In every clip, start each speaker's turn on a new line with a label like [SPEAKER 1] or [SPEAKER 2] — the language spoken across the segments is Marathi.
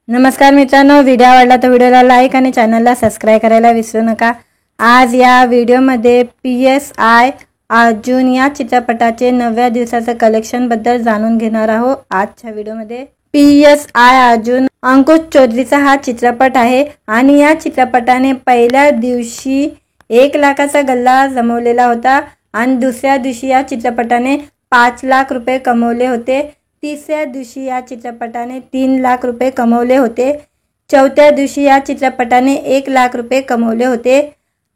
[SPEAKER 1] नमस्कार मित्रांनो, व्हिडिओ आवडला तर व्हिडिओला लाईक आणि चॅनलला सबस्क्राइब करायला विसरू नका। आज या व्हिडिओमध्ये PSI अर्जुन या चित्रपटाचे 9व्या दिवसाचे कलेक्शन बद्दल जाणून घेणार आहोत। आजच्या व्हिडिओमध्ये PSI अर्जुन अंकुश चौधरीचा हा चित्रपट आहे आणि या चित्रपटाने पहिल्या दिवशी 1 लाखाचा गल्ला जमवलेला होता आणि दुसऱ्या दिवशी या चित्रपटाने 5 लाख रुपये कमवले होते। तिसऱ्या दिवशी या चित्रपटाने 3 लाख रुपये कमवले होते। चौथ्या दिवशी या चित्रपटाने 1 लाख रुपये कमवले होते।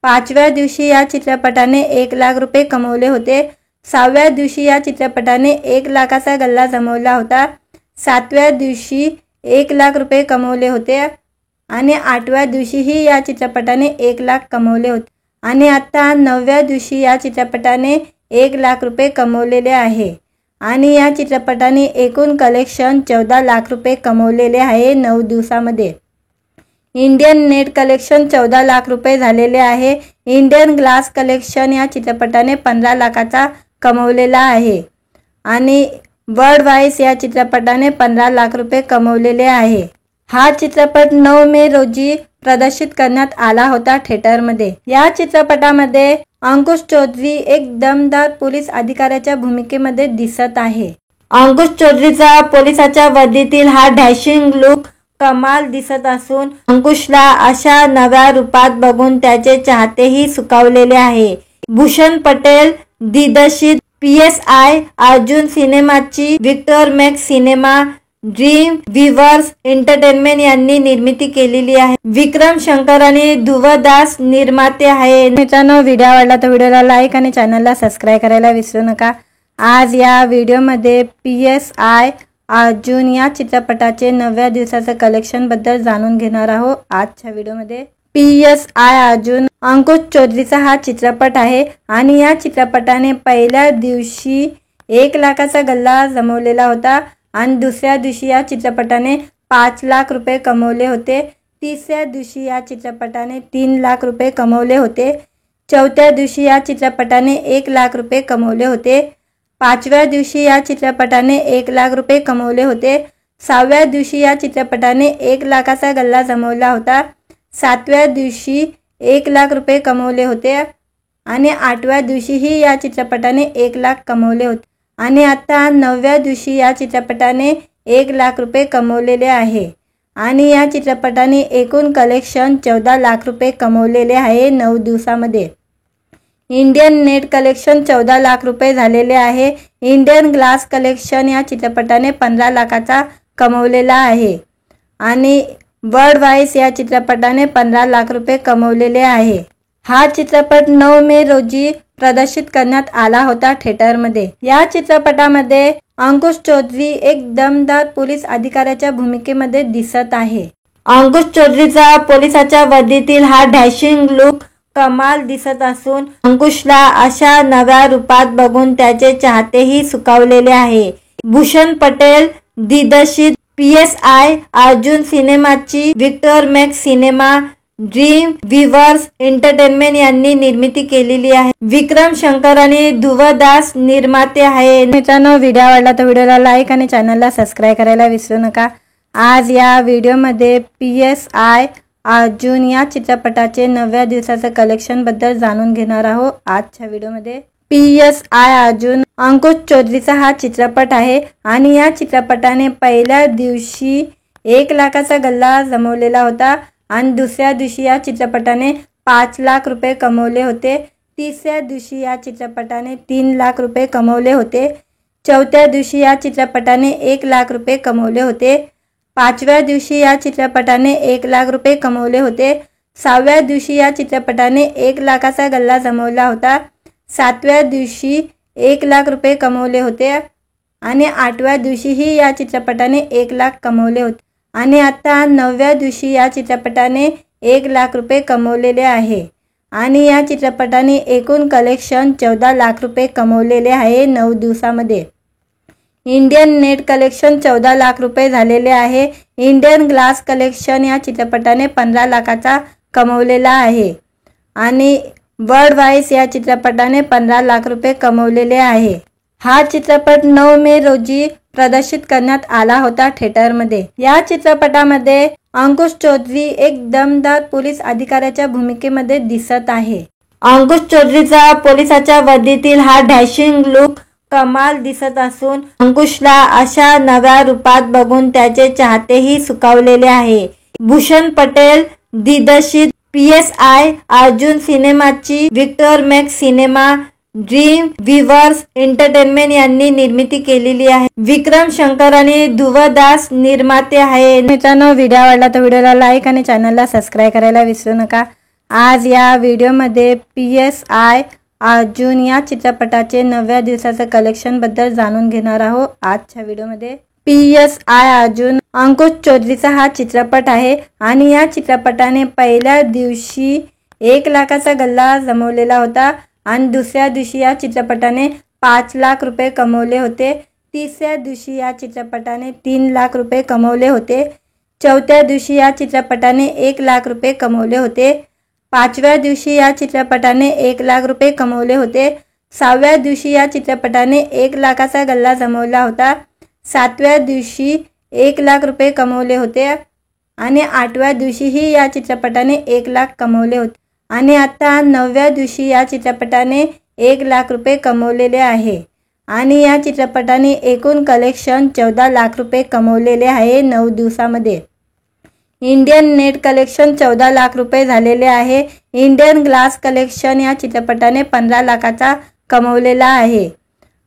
[SPEAKER 1] पाचव्या दिवशी या चित्रपटाने 1 लाख रुपये कमवले होते। सहाव्या दिवशी या चित्रपटाने 1 लाखाचा गल्ला जमवला होता। सातव्या दिवशी 1 लाख रुपये कमवले होते आणि आठव्या दिवशीही या चित्रपटाने 1 लाख कमवले होते आणि आता 9व्या दिवशी या चित्रपटाने 1 लाख रुपये कमवलेले आहे आणि या चित्रपटाने एकूण कलेक्शन 14 लाख रुपये कमवलेले आहे 9 दिवसामध्ये। इंडियन नेट कलेक्शन 14 लाख रुपये झालेले आहे। इंडियन ग्लास कलेक्शन या चित्रपटाने 15 लाखाचा कमवलेला आहे आणि वर्ल्ड वाईज या चित्रपटाने 15 लाख रुपये कमवलेले आहे। हा चित्रपट 9 मे रोजी प्रदर्शित करण्यात आला होता थिएटरमध्ये। या चित्रपटामध्ये अंकुश चौधरी एक दमदार पोलीस अधिकाऱ्याच्या भूमिकेमध्ये दिसत आहे। अंकुश चौधरीचा पोलिसाच्या वर्दीतील हा डॅशिंग लुक कमाल दिसत असून अंकुशला अशा नव्या रूपात बघून त्याचे चाहतेही सुखावलेले आहे। भूषण पटेल दिग्दर्शित PSI अर्जुन सिनेमाची Victor Max Cinema Dream Weavers Entertainment यांनी निर्मिती केलेली आहे। विक्रम शंकर आणि ध्रुव दास निर्माते आहे। मित्रांनो, व्हिडिओ आवडला तर व्हिडिओला लाईक आणि चॅनलला सबस्क्राइब करायला विसरू नका। आज या व्हिडिओमध्ये PSI अर्जुन या चित्रपटाचे 9व्या दिवसाचे कलेक्शन बद्दल जाणून घेणार आहोत। आजच्या व्हिडिओमध्ये PSI अर्जुन अंकुश चौधरीचा हा चित्रपट आहे आणि या चित्रपटाने पहिल्या दिवशी 1 लाखाचा गल्ला जमवलेला होता आणि दुसऱ्या दिवशी या चित्रपटाने 5 लाख रुपये कमवले होते। तिसऱ्या दिवशी या चित्रपटाने 3 लाख रुपये कमवले होते। चौथ्या दिवशी या चित्रपटाने 1 लाख रुपये कमवले होते। पाचव्या दिवशी या चित्रपटाने 1 लाख रुपये कमवले होते। सहाव्या दिवशी या चित्रपटाने 1 लाखाचा गल्ला जमवला होता। सातव्या दिवशी 1 लाख रुपये कमवले होते आणि आठव्या दिवशीही या चित्रपटाने 1 लाख कमवले होते आणि आता 9व्या दिवशी या चित्रपटाने 1 लाख रुपये कमवलेले आहे आणि या चित्रपटाने एकूण कलेक्शन 14 लाख रुपये कमवलेले आहे 9 दिवसामध्ये। इंडियन नेट कलेक्शन 14 लाख रुपये झालेले आहे। इंडियन ग्लास कलेक्शन या चित्रपटाने 15 लाखाचा कमवलेला आहे आणि वर्ल्ड वाईज या चित्रपटाने 15 लाख रुपये कमवलेले आहे। हा चित्रपट 9 मे रोजी प्रदर्शित करण्यात आला होता थिएटरमध्ये। या चित्रपटामध्ये अंकुश चौधरी एक दमदार पोलीस अधिकाऱ्याच्या भूमिकेमध्ये दिसत आहे। अंकुश चौधरीचा पोलिसाच्या वर्दीतील हा डॅशिंग लुक कमाल दिसत असून अंकुशला अशा नव्या रूपात बघून त्याचे चाहतेही सुखावलेले आहे। भूषण पटेल दिग्दर्शित PSI अर्जुन सिनेमाची Victor Max Cinema Dream Weavers Entertainment यांनी निर्मिती केलेली आहे। विक्रम शंकर आणि ध्रुव दास निर्माते आहे। मित्रांनो, व्हिडिओ आवडला तर व्हिडिओला लाईक आणि चॅनलला सबस्क्राइब करायला विसरू नका। आज या व्हिडिओमध्ये PSI अर्जुन या चित्रपटाचे 9व्या दिवसाचे कलेक्शन बद्दल जाणून घेणार आहोत। आजच्या व्हिडिओमध्ये PSI अर्जुन अंकुश चौधरीचा हा चित्रपट आहे आणि या चित्रपटाने पहिल्या दिवशी 1 लाखाचा गल्ला जमवलेला होता आणि दुसऱ्या दिवशी या चित्रपटाने 5 लाख रुपये कमवले होते। तिसऱ्या दिवशी या चित्रपटाने 3 लाख रुपये कमवले होते। चौथ्या दिवशी या चित्रपटाने 1 लाख रुपये कमवले होते। पाचव्या दिवशी या चित्रपटाने 1 लाख रुपये कमवले होते। सहाव्या दिवशी या चित्रपटाने 1 लाखाचा गल्ला जमवला होता। सातव्या दिवशी 1 लाख रुपये कमवले होते आणि आठव्या दिवशीही या चित्रपटाने 1 लाख कमवले होते आणि आता 9व्या दिवशी या चित्रपटाने 1 लाख रुपये कमवलेले आहे आणि या चित्रपटाने एकूण कलेक्शन 14 लाख रुपये कमवलेले आहे 9 दिवसामध्ये। इंडियन नेट कलेक्शन 14 लाख रुपये झालेले आहे। इंडियन ग्लास कलेक्शन या चित्रपटाने 15 लाखाचा कमवलेला आहे आणि वर्ल्ड वाईज या चित्रपटाने 15 लाख रुपये कमवलेले आहे। हा चित्रपट 9 मे रोजी प्रदर्शित करण्यात आला होता थिएटरमध्ये। या चित्रपटामध्ये अंकुश चौधरी एक दमदार पोलीस अधिकाऱ्याच्या भूमिकेमध्ये दिसत आहे। अंकुश चौधरीचा पोलिसाच्या वर्दीतील हा डॅशिंग लुक कमाल दिसत असून अंकुशला अशा नव्या रूपात बघून त्याचे चाहतेही सुखावलेले आहे। भूषण पटेल दिग्दर्शित PSI अर्जुन सिनेमाची Victor Max Cinema Dream Weavers Entertainment यांनी निर्मिती केलेली आहे। विक्रम शंकर आणि ध्रुव दास निर्माते आहे। मित्रांनो, व्हिडिओ आवडला तर व्हिडिओला लाईक आणि चॅनलला सबस्क्राईब करायला विसरू नका। आज या व्हिडिओमध्ये PSI अर्जुन या चित्रपटाचे 9व्या दिवसाचं कलेक्शन बद्दल जाणून घेणार आहोत। आजच्या व्हिडिओमध्ये PSI अर्जुन अंकुश चौधरीचा हा चित्रपट आहे आणि या चित्रपटाने पहिल्या दिवशी 1 लाखाचा गल्ला जमवलेला होता आणि दुसऱ्या दिवशी या चित्रपटाने 5 लाख रुपये कमवले होते। तिसऱ्या दिवशी या चित्रपटाने 3 लाख रुपये कमवले होते। चौथ्या दिवशी या चित्रपटाने 1 लाख रुपये कमवले होते। 5व्या दिवशी या चित्रपटाने 1 लाख रुपये कमवले होते। 6व्या दिवशी या चित्रपटाने 1 लाखाचा गल्ला जमवला होता। 7व्या दिवशी 1 लाख रुपये कमवले होते आणि 8व्या दिवशीही या चित्रपटाने 1 लाख कमवले होते आणि आता 9व्या दिवशी या चित्रपटाने 1 लाख रुपये कमवलेले आहे आणि या चित्रपटाने एकूण कलेक्शन 14 लाख रुपये कमवलेले आहे 9 दिवसामध्ये। इंडियन नेट कलेक्शन 14 लाख रुपये झालेले आहे। इंडियन ग्लास कलेक्शन या चित्रपटाने 15 लाखाचा कमवलेला आहे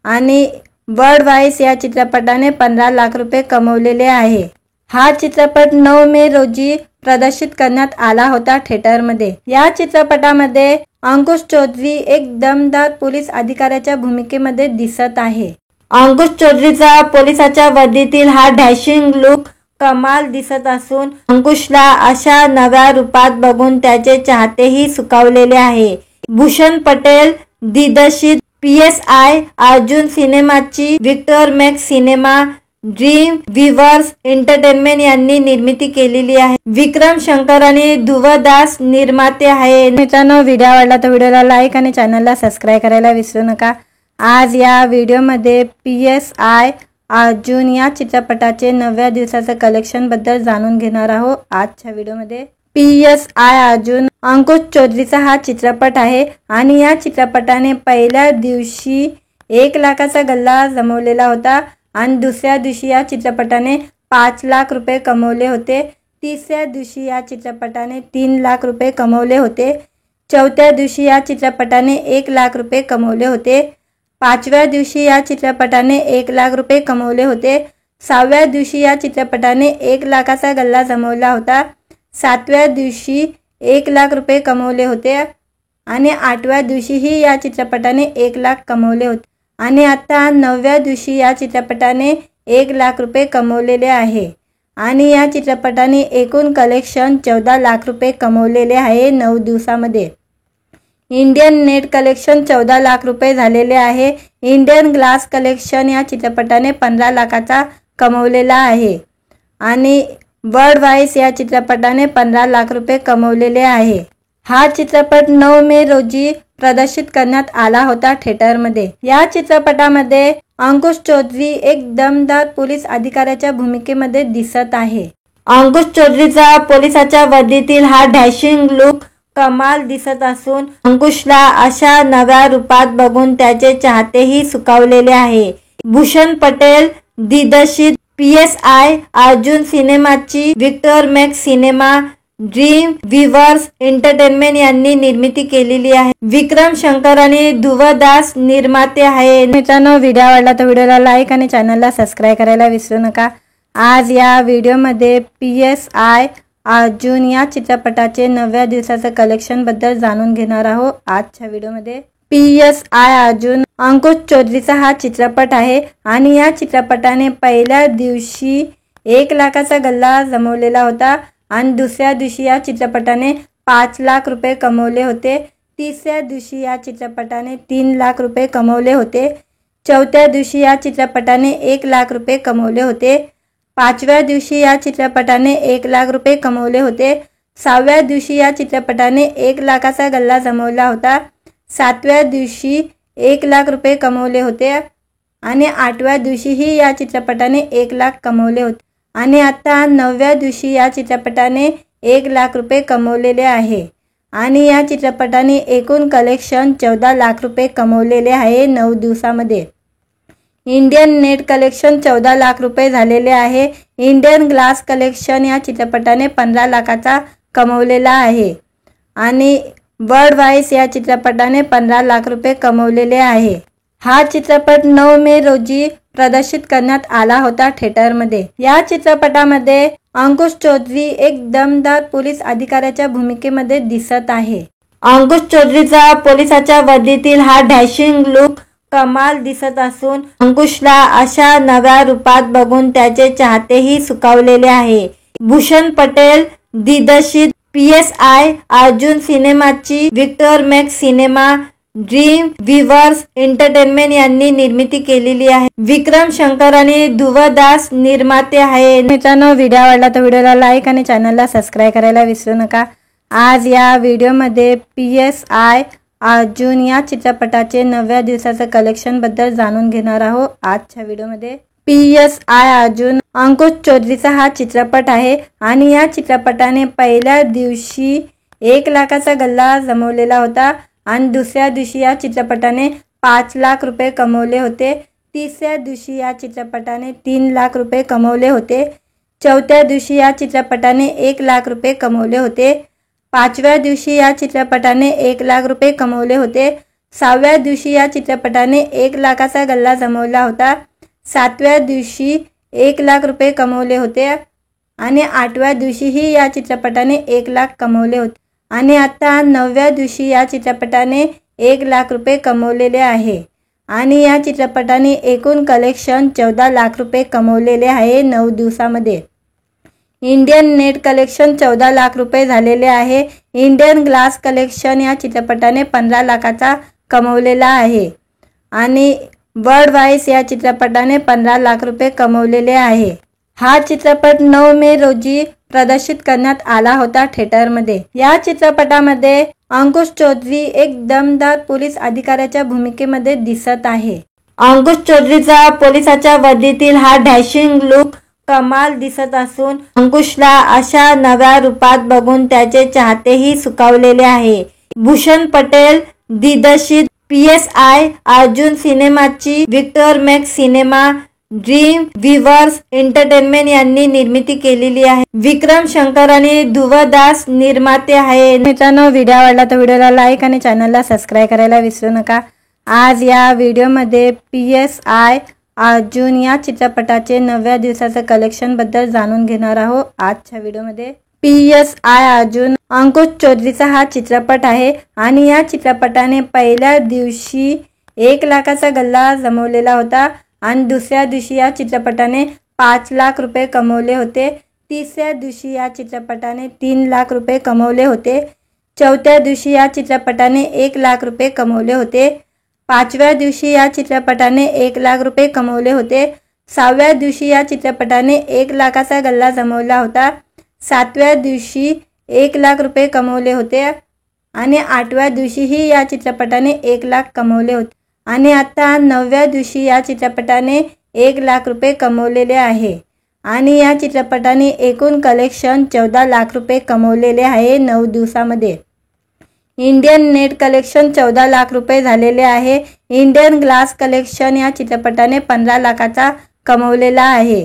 [SPEAKER 1] आणि वर्ल्ड वाईज या चित्रपटाने 15 लाख रुपये कमवलेले आहे। हा चित्रपट 9 मे रोजी प्रदर्शित करण्यात आला होता थिएटरमध्ये। या चित्रपटामध्ये अंकुश चौधरी एक दमदार पोलीस अधिकाऱ्याच्या भूमिकेमध्ये दिसत आहे। अंकुश चौधरीचा पोलिसाच्या वर्दीतील हा डॅशिंग लुक कमाल दिसत असून अंकुशला अशा नव्या रूपात बघून त्याचे चाहतेही सुखावलेले आहे। भूषण पटेल दिग्दर्शित PSI अर्जुन सिनेमाची Victor Max Cinema Dream Weavers Entertainment यांनी निर्मिती केलेली आहे। विक्रम शंकर आणि ध्रुव दास निर्माते आहे। मित्रांनो, व्हिडिओ आवडला तर व्हिडिओला लाईक आणि चॅनलला सबस्क्राईब करायला विसरू नका। आज या व्हिडिओमध्ये PSI अर्जुन या चित्रपटाचे 9व्या दिवसाचं कलेक्शन बद्दल जाणून घेणार आहोत। आजच्या व्हिडिओमध्ये PSI अर्जुन अंकुश चौधरीचा हा चित्रपट आहे आणि या चित्रपटाने पहिल्या दिवशी 1 लाखाचा गल्ला जमवलेला होता आणि दुसऱ्या दिवशी या चित्रपटाने 5 लाख रुपये कमवले होते। तिसऱ्या दिवशी या चित्रपटाने 3 लाख रुपये कमवले होते। चौथ्या दिवशी या चित्रपटाने 1 लाख रुपये कमवले होते। 5व्या दिवशी या चित्रपटाने 1 लाख रुपये कमवले होते। 6व्या दिवशी या चित्रपटाने 1 लाखाचा गल्ला जमवला होता। 7व्या दिवशी 1 लाख रुपये कमवले होते आणि 8व्या दिवशीही या चित्रपटाने 1 लाख कमवले होते आणि आता 9व्या दिवशी या चित्रपटाने 1 लाख रुपये कमवलेले आहे आणि या चित्रपटाने एकूण कलेक्शन 14 लाख रुपये कमवलेले आहे 9 दिवसामध्ये। इंडियन नेट कलेक्शन 14 लाख रुपये झालेले आहे। इंडियन ग्लास कलेक्शन या चित्रपटाने 15 लाखाचा कमवलेला आहे आणि वर्ल्ड वाईज या चित्रपटाने 15 लाख रुपये कमवलेले आहे। हा चित्रपट 9 मे रोजी प्रदर्शित करण्यात आला होता थिएटरमध्ये। या चित्रपटामध्ये अंकुश चौधरी एक दमदार पोलीस अधिकाऱ्याच्या भूमिकेमध्ये दिसत आहे। अंकुश चौधरीचा पोलिसाच्या वर्दीतील हा डॅशिंग लुक कमाल दिसत असून अंकुशला अशा नव्या रूपात बघून त्याचे चाहतेही सुखावलेले आहे। भूषण पटेल दिग्दर्शित PSI अर्जुन सिनेमाची Victor Max Cinema Dream Weavers Entertainment यांनी निर्मिती केलेली आहे। विक्रम शंकर आणि ध्रुव दास निर्माते आहे। मित्रांनो, व्हिडिओ आवडला तर व्हिडिओला लाईक आणि चॅनलला सबस्क्राईब करायला विसरू नका। आज या व्हिडिओमध्ये PSI अर्जुन या चित्रपटाचे 9व्या दिवसाचं कलेक्शन बद्दल जाणून घेणार आहोत। आजच्या व्हिडिओमध्ये PSI अर्जुन अंकुश चौधरीचा हा चित्रपट आहे आणि या चित्रपटाने पहिल्या दिवशी 1 लाखाचा गल्ला जमवलेला होता आणि दुसऱ्या दिवशी या चित्रपटाने 5 लाख रुपये कमवले होते। तिसऱ्या दिवशी या चित्रपटाने 3 लाख रुपये कमवले होते। चौथ्या दिवशी या चित्रपटाने 1 लाख रुपये कमवले होते। 5व्या दिवशी या चित्रपटाने 1 लाख रुपये कमवले होते। 6व्या दिवशी या चित्रपटाने 1 लाखाचा गल्ला जमवला होता। 7व्या दिवशी 1 लाख रुपये कमवले होते आणि 8व्या दिवशीही या चित्रपटाने 1 लाख कमवले होते आणि आता 9व्या दिवशी या चित्रपटाने 1 लाख रुपये कमवलेले आहे आणि या चित्रपटाने एकूण कलेक्शन 14 लाख रुपये कमवलेले आहे 9 दिवसामध्ये। इंडियन नेट कलेक्शन 14 लाख रुपये झालेले आहे। इंडियन ग्लास कलेक्शन या चित्रपटाने 15 लाखाचा कमवलेला आहे आणि बर्ड वाइस या चित्रपटाने 15 लाख रुपये कमवलेले आहे। हा चित्रपट 9 मे रोजी प्रदर्शित करण्यात आला होता थिएटरमध्ये। या चित्रपटामध्ये अंकुश चौधरी एक दमदार पोलीस अधिकाऱ्याच्या भूमिकेमध्ये दिसत आहे। अंकुश चौधरीचा पोलिसाच्या वर्दीतील हा डॅशिंग लुक कमाल दिसत असून अंकुशला अशा नव्या रूपात बघून त्याचे चाहतेही सुखावलेले आहे। भूषण पटेल दिग्दर्शित PSI अर्जुन सिनेमाची Victor Max Cinema Dream Weavers Entertainment यांनी निर्मिती केलेली आहे। विक्रम शंकर आणि ध्रुव दास निर्माते आहे। मित्रांनो, व्हिडिओ आवडला तर व्हिडिओला लाईक आणि चॅनलला सबस्क्राइब करायला विसरू नका। आज या व्हिडिओमध्ये PSI अर्जुन या चित्रपटाचे 9व्या दिवसाचं कलेक्शन बद्दल जाणून घेणार आहोत। आजच्या व्हिडिओमध्ये PSI अर्जुन अंकुश चौधरीचा हा चित्रपट आहे आणि या चित्रपटाने पहिल्या दिवशी 1 लाखाचा गल्ला जमवलेला होता आणि दुसऱ्या दिवशी या चित्रपटाने 5 लाख रुपये कमवले होते। तिसऱ्या दिवशी या चित्रपटाने 3 लाख रुपये कमवले होते। चौथ्या दिवशी या चित्रपटाने 1 लाख रुपये कमवले होते। 5व्या दिवशी या चित्रपटाने 1 लाख रुपये कमवले होते। 6व्या दिवशी या चित्रपटाने 1 लाखाचा गल्ला जमवला होता। 7व्या दिवशी 1 लाख रुपये कमवले होते आणि 8व्या दिवशीही या चित्रपटाने 1 लाख कमवले होते आणि आता 9व्या दिवशी या चित्रपटाने 1 लाख रुपये कमवलेले आहे आणि या चित्रपटाने एकूण कलेक्शन 14 लाख रुपये कमवलेले आहे 9 दिवसामध्ये। इंडियन नेट कलेक्शन 14 लाख रुपये झालेले आहे। इंडियन ग्लास कलेक्शन या चित्रपटाने 15 लाखाचा कमवलेला आहे आणि बर्ड वाइस या चित्रपटाने 15 लाख रुपये कमवलेले आहे। हा चित्रपट 9 मे रोजी प्रदर्शित करण्यात आला होता थिएटरमध्ये। या चित्रपटामध्ये अंकुश चौधरी एक दमदार पोलीस अधिकाऱ्याच्या भूमिकेमध्ये दिसत आहे। अंकुश चौधरीचा पोलिसाच्या वर्दीतील हा डॅशिंग लुक कमाल दिसत असून अंकुशला अशा नव्या रूपात बघून त्याचे चाहतेही सुखावलेले आहे। भूषण पटेल दिग्दर्शित PSI अर्जुन सिनेमाची Victor Max Cinema Dream Weavers Entertainment यांनी निर्मिती केलेली आहे। विक्रम शंकर आणि ध्रुव दास निर्माते आहे। मित्रांनो, व्हिडिओ आवडला तर व्हिडिओला लाईक आणि चॅनलला सबस्क्राइब करायला विसरू नका। आज या व्हिडिओमध्ये PSI अर्जुन या चित्रपटाचे 9व्या दिवसाचं कलेक्शन बद्दल जाणून घेणार आहोत। आजच्या व्हिडिओमध्ये PSI अर्जुन अंकुश चौधरीचा हा चित्रपट आहे आणि या चित्रपटाने पहिल्या दिवशी 1 लाखाचा गल्ला जमवलेला होता आणि दुसऱ्या दिवशी या चित्रपटाने 5 लाख रुपये कमवले होते। तिसऱ्या दिवशी या चित्रपटाने 3 लाख रुपये कमवले होते। चौथ्या दिवशी या चित्रपटाने 1 लाख रुपये कमवले होते। 5व्या दिवशी या चित्रपटाने 1 लाख रुपये कमवले होते। 6व्या दिवशी या चित्रपटाने 1 लाखाचा गल्ला जमवला होता। 7व्या दिवशी 1 लाख रुपये कमवले होते आणि 8व्या दिवशीही या चित्रपटाने 1 लाख कमवले होते आणि आता 9व्या दिवशी या चित्रपटाने 1 लाख रुपये कमवलेले आहे आणि या चित्रपटाने एकूण कलेक्शन 14 लाख रुपये कमवलेले आहे 9 दिवसामध्ये। इंडियन नेट कलेक्शन 14 लाख रुपये झालेले आहे। इंडियन ग्लास कलेक्शन या चित्रपटाने 15 लाखाचा कमवलेला आहे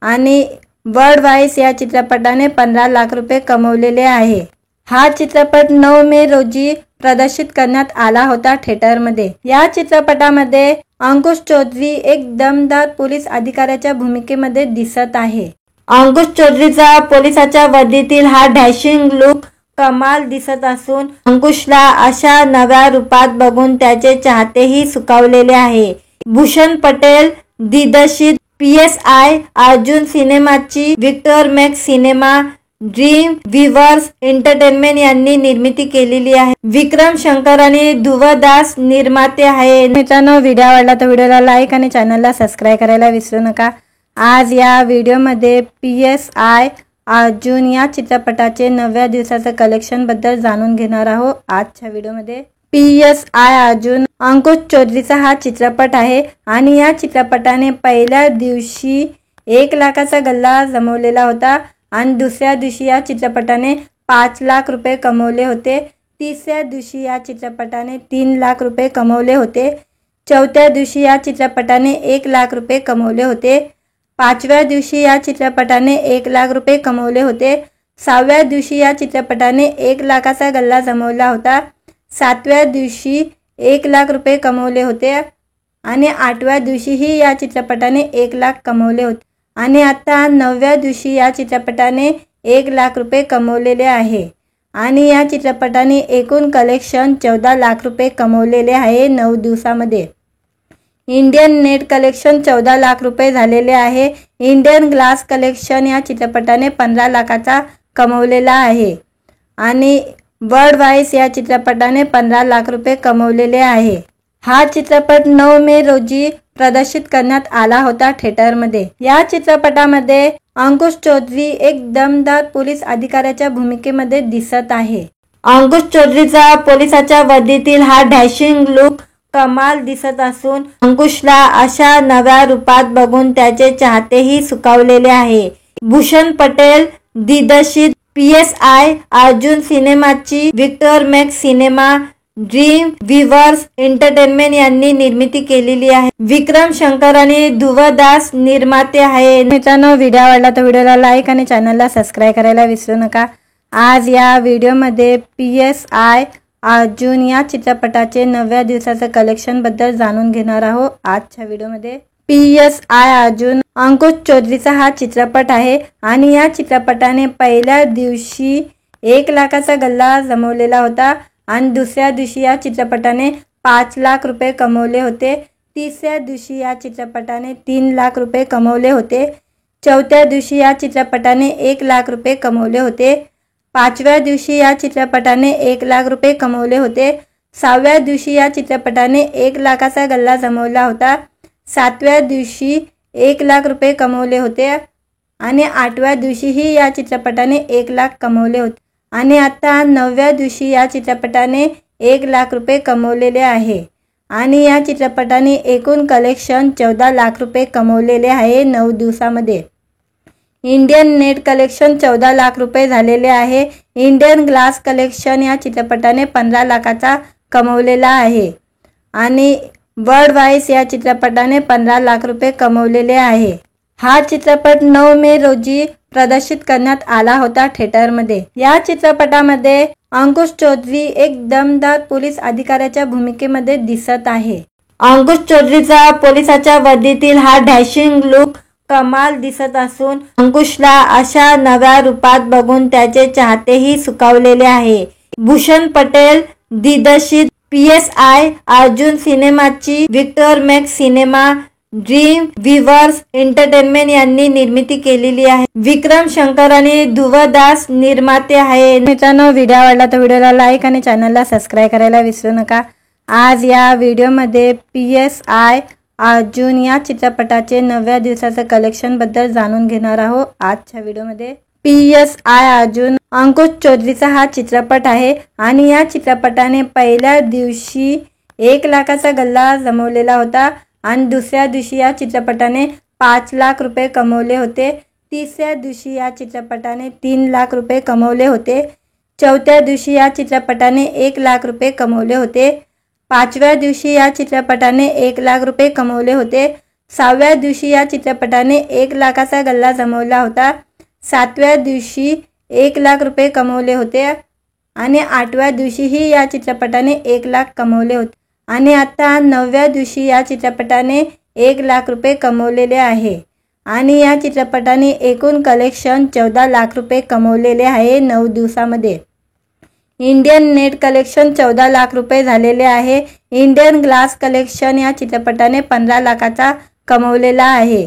[SPEAKER 1] आणि बर्ड वाइस या चित्रपटाने 15 लाख रुपये कमवलेले आहे। हा चित्रपट 9 मे रोजी प्रदर्शित करण्यात आला होता थिएटरमध्ये। या चित्रपटामध्ये अंकुश चौधरी एक दमदार पोलीस अधिकाऱ्याच्या भूमिकेमध्ये दिसत आहे। अंकुश चौधरीचा पोलिसाच्या वर्दीतील हा डॅशिंग लुक कमाल दिसत असून अंकुशला अशा नव्या रूपात बघून त्याचे चाहतेही सुखावलेले आहे। भूषण पटेल दिग्दर्शित PSI अर्जुन सिनेमाची Victor Max Cinema Dream Weavers Entertainment यांनी निर्मिती केलेली आहे। विक्रम शंकर आणि ध्रुव दास निर्माते आहे। मित्रांनो, व्हिडिओ आवडला तर व्हिडिओला लाईक आणि चॅनलला सबस्क्राइब करायला विसरू नका। आज या व्हिडिओमध्ये PSI अर्जुन या चित्रपटाचे 9व्या दिवसाचं कलेक्शन बद्दल जाणून घेणार आहोत। आजच्या व्हिडिओमध्ये PSI अर्जुन अंकुश चौधरीचा हा चित्रपट आहे आणि या चित्रपटाने पहिल्या दिवशी 1 लाखाचा गल्ला जमवलेला होता आणि दुसऱ्या दिवशी या चित्रपटाने 5 लाख रुपये कमवले होते। तिसऱ्या दिवशी या चित्रपटाने 3 लाख रुपये कमवले होते। चौथ्या दिवशी या चित्रपटाने 1 लाख रुपये कमवले होते। पाचव्या दिवशी या चित्रपटाने 1 लाख रुपये कमवले होते। सहाव्या दिवशी या चित्रपटाने 1 लाखाचा गल्ला जमवला होता। सातव्या दिवशी 1 लाख रुपये कमवले होते आणि आठव्या दिवशीही या चित्रपटाने 1 लाख कमवले होते आणि आता 9व्या दिवशी या चित्रपटाने 1 लाख रुपये कमवलेले आहे आणि या चित्रपटाने एकूण कलेक्शन 14 लाख रुपये कमवलेले आहे 9 दिवसामध्ये। इंडियन नेट कलेक्शन 14 लाख रुपये झालेले आहे। इंडियन ग्लास कलेक्शन या चित्रपटाने 15 लाखाचा कमवलेला आहे आणि वर्ल्ड वाईज या चित्रपटाने 15 लाख रुपये कमवलेले आहे। हा चित्रपट 9 मे रोजी प्रदर्शित करण्यात आला होता थिएटरमध्ये। या चित्रपटामध्ये अंकुश चौधरी एक दमदार पोलीस अधिकाऱ्याच्या भूमिकेमध्ये दिसत आहे। अंकुश चौधरीचा पोलिसाच्या वर्दीतील हा डॅशिंग लुक कमाल दिसत असून अंकुशला अशा नव्या रूपात बघून त्याचे चाहतेही सुखावलेले आहे। भूषण पटेल दिग्दर्शित PSI अर्जुन सिनेमाची Victor Max Cinema Dream Weavers Entertainment यांनी निर्मिती केलेली आहे। विक्रम शंकर आणि ध्रुव दास निर्माते आहे। मित्रांनो, व्हिडिओ आवडला तर व्हिडिओला लाईक आणि चॅनलला सबस्क्राईब करायला विसरू नका। आज या व्हिडिओमध्ये PSI अर्जुन या चित्रपटाचे 9व्या दिवसाचं कलेक्शन बद्दल जाणून घेणार आहोत। आजच्या व्हिडिओमध्ये PSI अर्जुन अंकुश चौधरीचा हा चित्रपट आहे आणि या चित्रपटाने पहिल्या दिवशी 1 लाखाचा गल्ला जमवलेला होता आणि दुसऱ्या दिवशी या चित्रपटाने 5 लाख रुपये कमवले होते। तिसऱ्या दिवशी या चित्रपटाने 3 लाख रुपये कमवले होते। चौथ्या दिवशी या चित्रपटाने 1 लाख रुपये कमवले होते। पाचव्या दिवशी या चित्रपटाने 1 लाख रुपये कमवले होते। सहाव्या दिवशी या चित्रपटाने 1 लाखाचा गल्ला जमवला होता। सातव्या दिवशी 1 लाख रुपये कमवले होते आणि आठव्या दिवशीही या चित्रपटाने 1 लाख कमवले होते आणि आता 9व्या दिवशी या चित्रपटाने 1 लाख रुपये कमवलेले आहे आणि या चित्रपटाने एकूण कलेक्शन 14 लाख रुपये कमवलेले आहे 9 दिवसामध्ये। इंडियन नेट कलेक्शन 14 लाख रुपये झालेले आहे। इंडियन ग्लास कलेक्शन या चित्रपटाने 15 लाखाचा कमवलेला आहे आणि वर्ल्ड वाईज या चित्रपटाने 15 लाख रुपये कमवलेले आहे। हा चित्रपट 9 मे रोजी प्रदर्शित करण्यात आला होता थिएटरमध्ये। या चित्रपटामध्ये अंकुश चौधरी एक दमदार पोलीस अधिकाऱ्याच्या भूमिकेमध्ये दिसत आहे। अंकुश चौधरीचा पोलिसाच्या वर्दीतील हा डॅशिंग लुक कमाल दिसत असून अंकुशला अशा नव्या रूपात बघून त्याचे चाहतेही सुखावलेले आहे। भूषण पटेल दिग्दर्शित PSI अर्जुन सिनेमाची Victor Max Cinema Dream Weavers Entertainment यांनी निर्मिती केलेली आहे। विक्रम शंकर आणि ध्रुव दास निर्माते आहे। मित्रांनो, व्हिडिओ आवडला तर व्हिडिओला लाईक आणि चॅनलला सबस्क्राईब करायला विसरू नका। आज या व्हिडिओमध्ये PSI अर्जुन या चित्रपटाचे 9व्या दिवसाचं कलेक्शन बद्दल जाणून घेणार आहोत। आजच्या व्हिडिओमध्ये PSI अर्जुन अंकुश चौधरीचा हा चित्रपट आहे आणि या चित्रपटाने पहिल्या दिवशी 1 लाखाचा गल्ला जमवलेला होता आणि दुसऱ्या दिवशी या चित्रपटाने 5 लाख रुपये कमवले होते। तिसऱ्या दिवशी या चित्रपटाने 3 लाख रुपये कमवले होते। चौथ्या दिवशी या चित्रपटाने 1 लाख रुपये कमवले होते। पाचव्या दिवशी या चित्रपटाने 1 लाख रुपये कमवले होते। सहाव्या दिवशी या चित्रपटाने 1 लाखाचा गल्ला जमवला होता। सातव्या दिवशी 1 लाख रुपये कमवले होते आणि आठव्या दिवशीही या चित्रपटाने 1 लाख कमवले होते आणि आता 9व्या दिवशी या चित्रपटाने 1 लाख रुपये कमवलेले आहे आणि या चित्रपटाने एकूण कलेक्शन 14 लाख रुपये कमवलेले आहे 9 दिवसामध्ये। इंडियन नेट कलेक्शन 14 लाख रुपये झालेले आहे। इंडियन ग्लास कलेक्शन या चित्रपटाने 15 लाखाचा कमवलेला आहे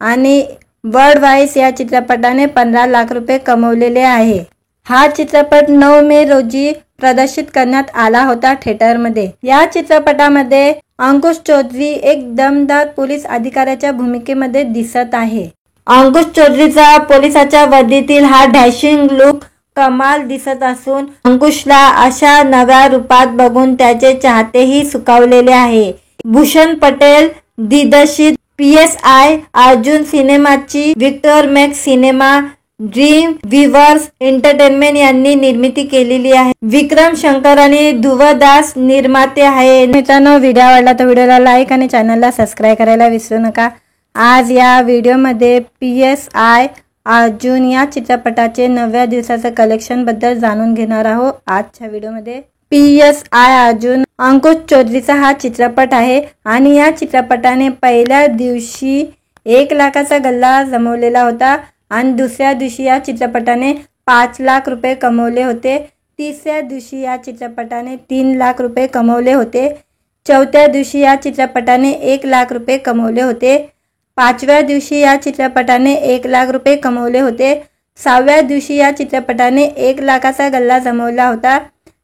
[SPEAKER 1] आणि वर्ल्ड वाईज या चित्रपटाने 15 लाख रुपये कमवलेले आहे। हा चित्रपट 9 मे रोजी प्रदर्शित करण्यात आला होता थिएटरमध्ये। या चित्रपटामध्ये अंकुश चौधरी एक दमदार पोलीस अधिकाऱ्याच्या भूमिकेमध्ये दिसत आहे। अंकुश चौधरीचा पोलिसाच्या वर्दीतील हा डॅशिंग लुक कमाल दिसत असून अंकुशला अशा नव्या रूपात बघून त्याचे चाहतेही सुखावलेले आहे. भूषण पटेल दिग्दर्शित PSI अर्जुन सिनेमाची Victor Max Cinema Dream Weavers Entertainment यांनी निर्मिती केलेली आहे. विक्रम शंकर आणि ध्रुव दास निर्माते आहे. मित्रांनो, व्हिडिओ आवडला तर व्हिडिओला लाईक आणि चॅनलला सबस्क्राईब करायला विसरू नका. आज या व्हिडिओमध्ये PSI अर्जुन या चित्रपटाचे नव्या दिवसाचं कलेक्शन बद्दल जाणून घेणार आहोत. आजच्या व्हिडिओमध्ये PSI अर्जुन अंकुश चौधरीचा हा चित्रपट आहे आणि या चित्रपटाने पहिल्या दिवशी 1 लाखाचा गल्ला जमवलेला होता आणि दुसऱ्या दिवशी या चित्रपटाने 5 लाख रुपये कमवले होते. तिसऱ्या दिवशी या चित्रपटाने 3 लाख रुपये कमवले होते. चौथ्या दिवशी या चित्रपटाने 1 लाख रुपये कमवले होते. 5व्या दिवशी या चित्रपटाने 1 लाख रुपये कमवले होते. 6व्या दिवशी या चित्रपटाने 1 लाखाचा गल्ला जमवला होता.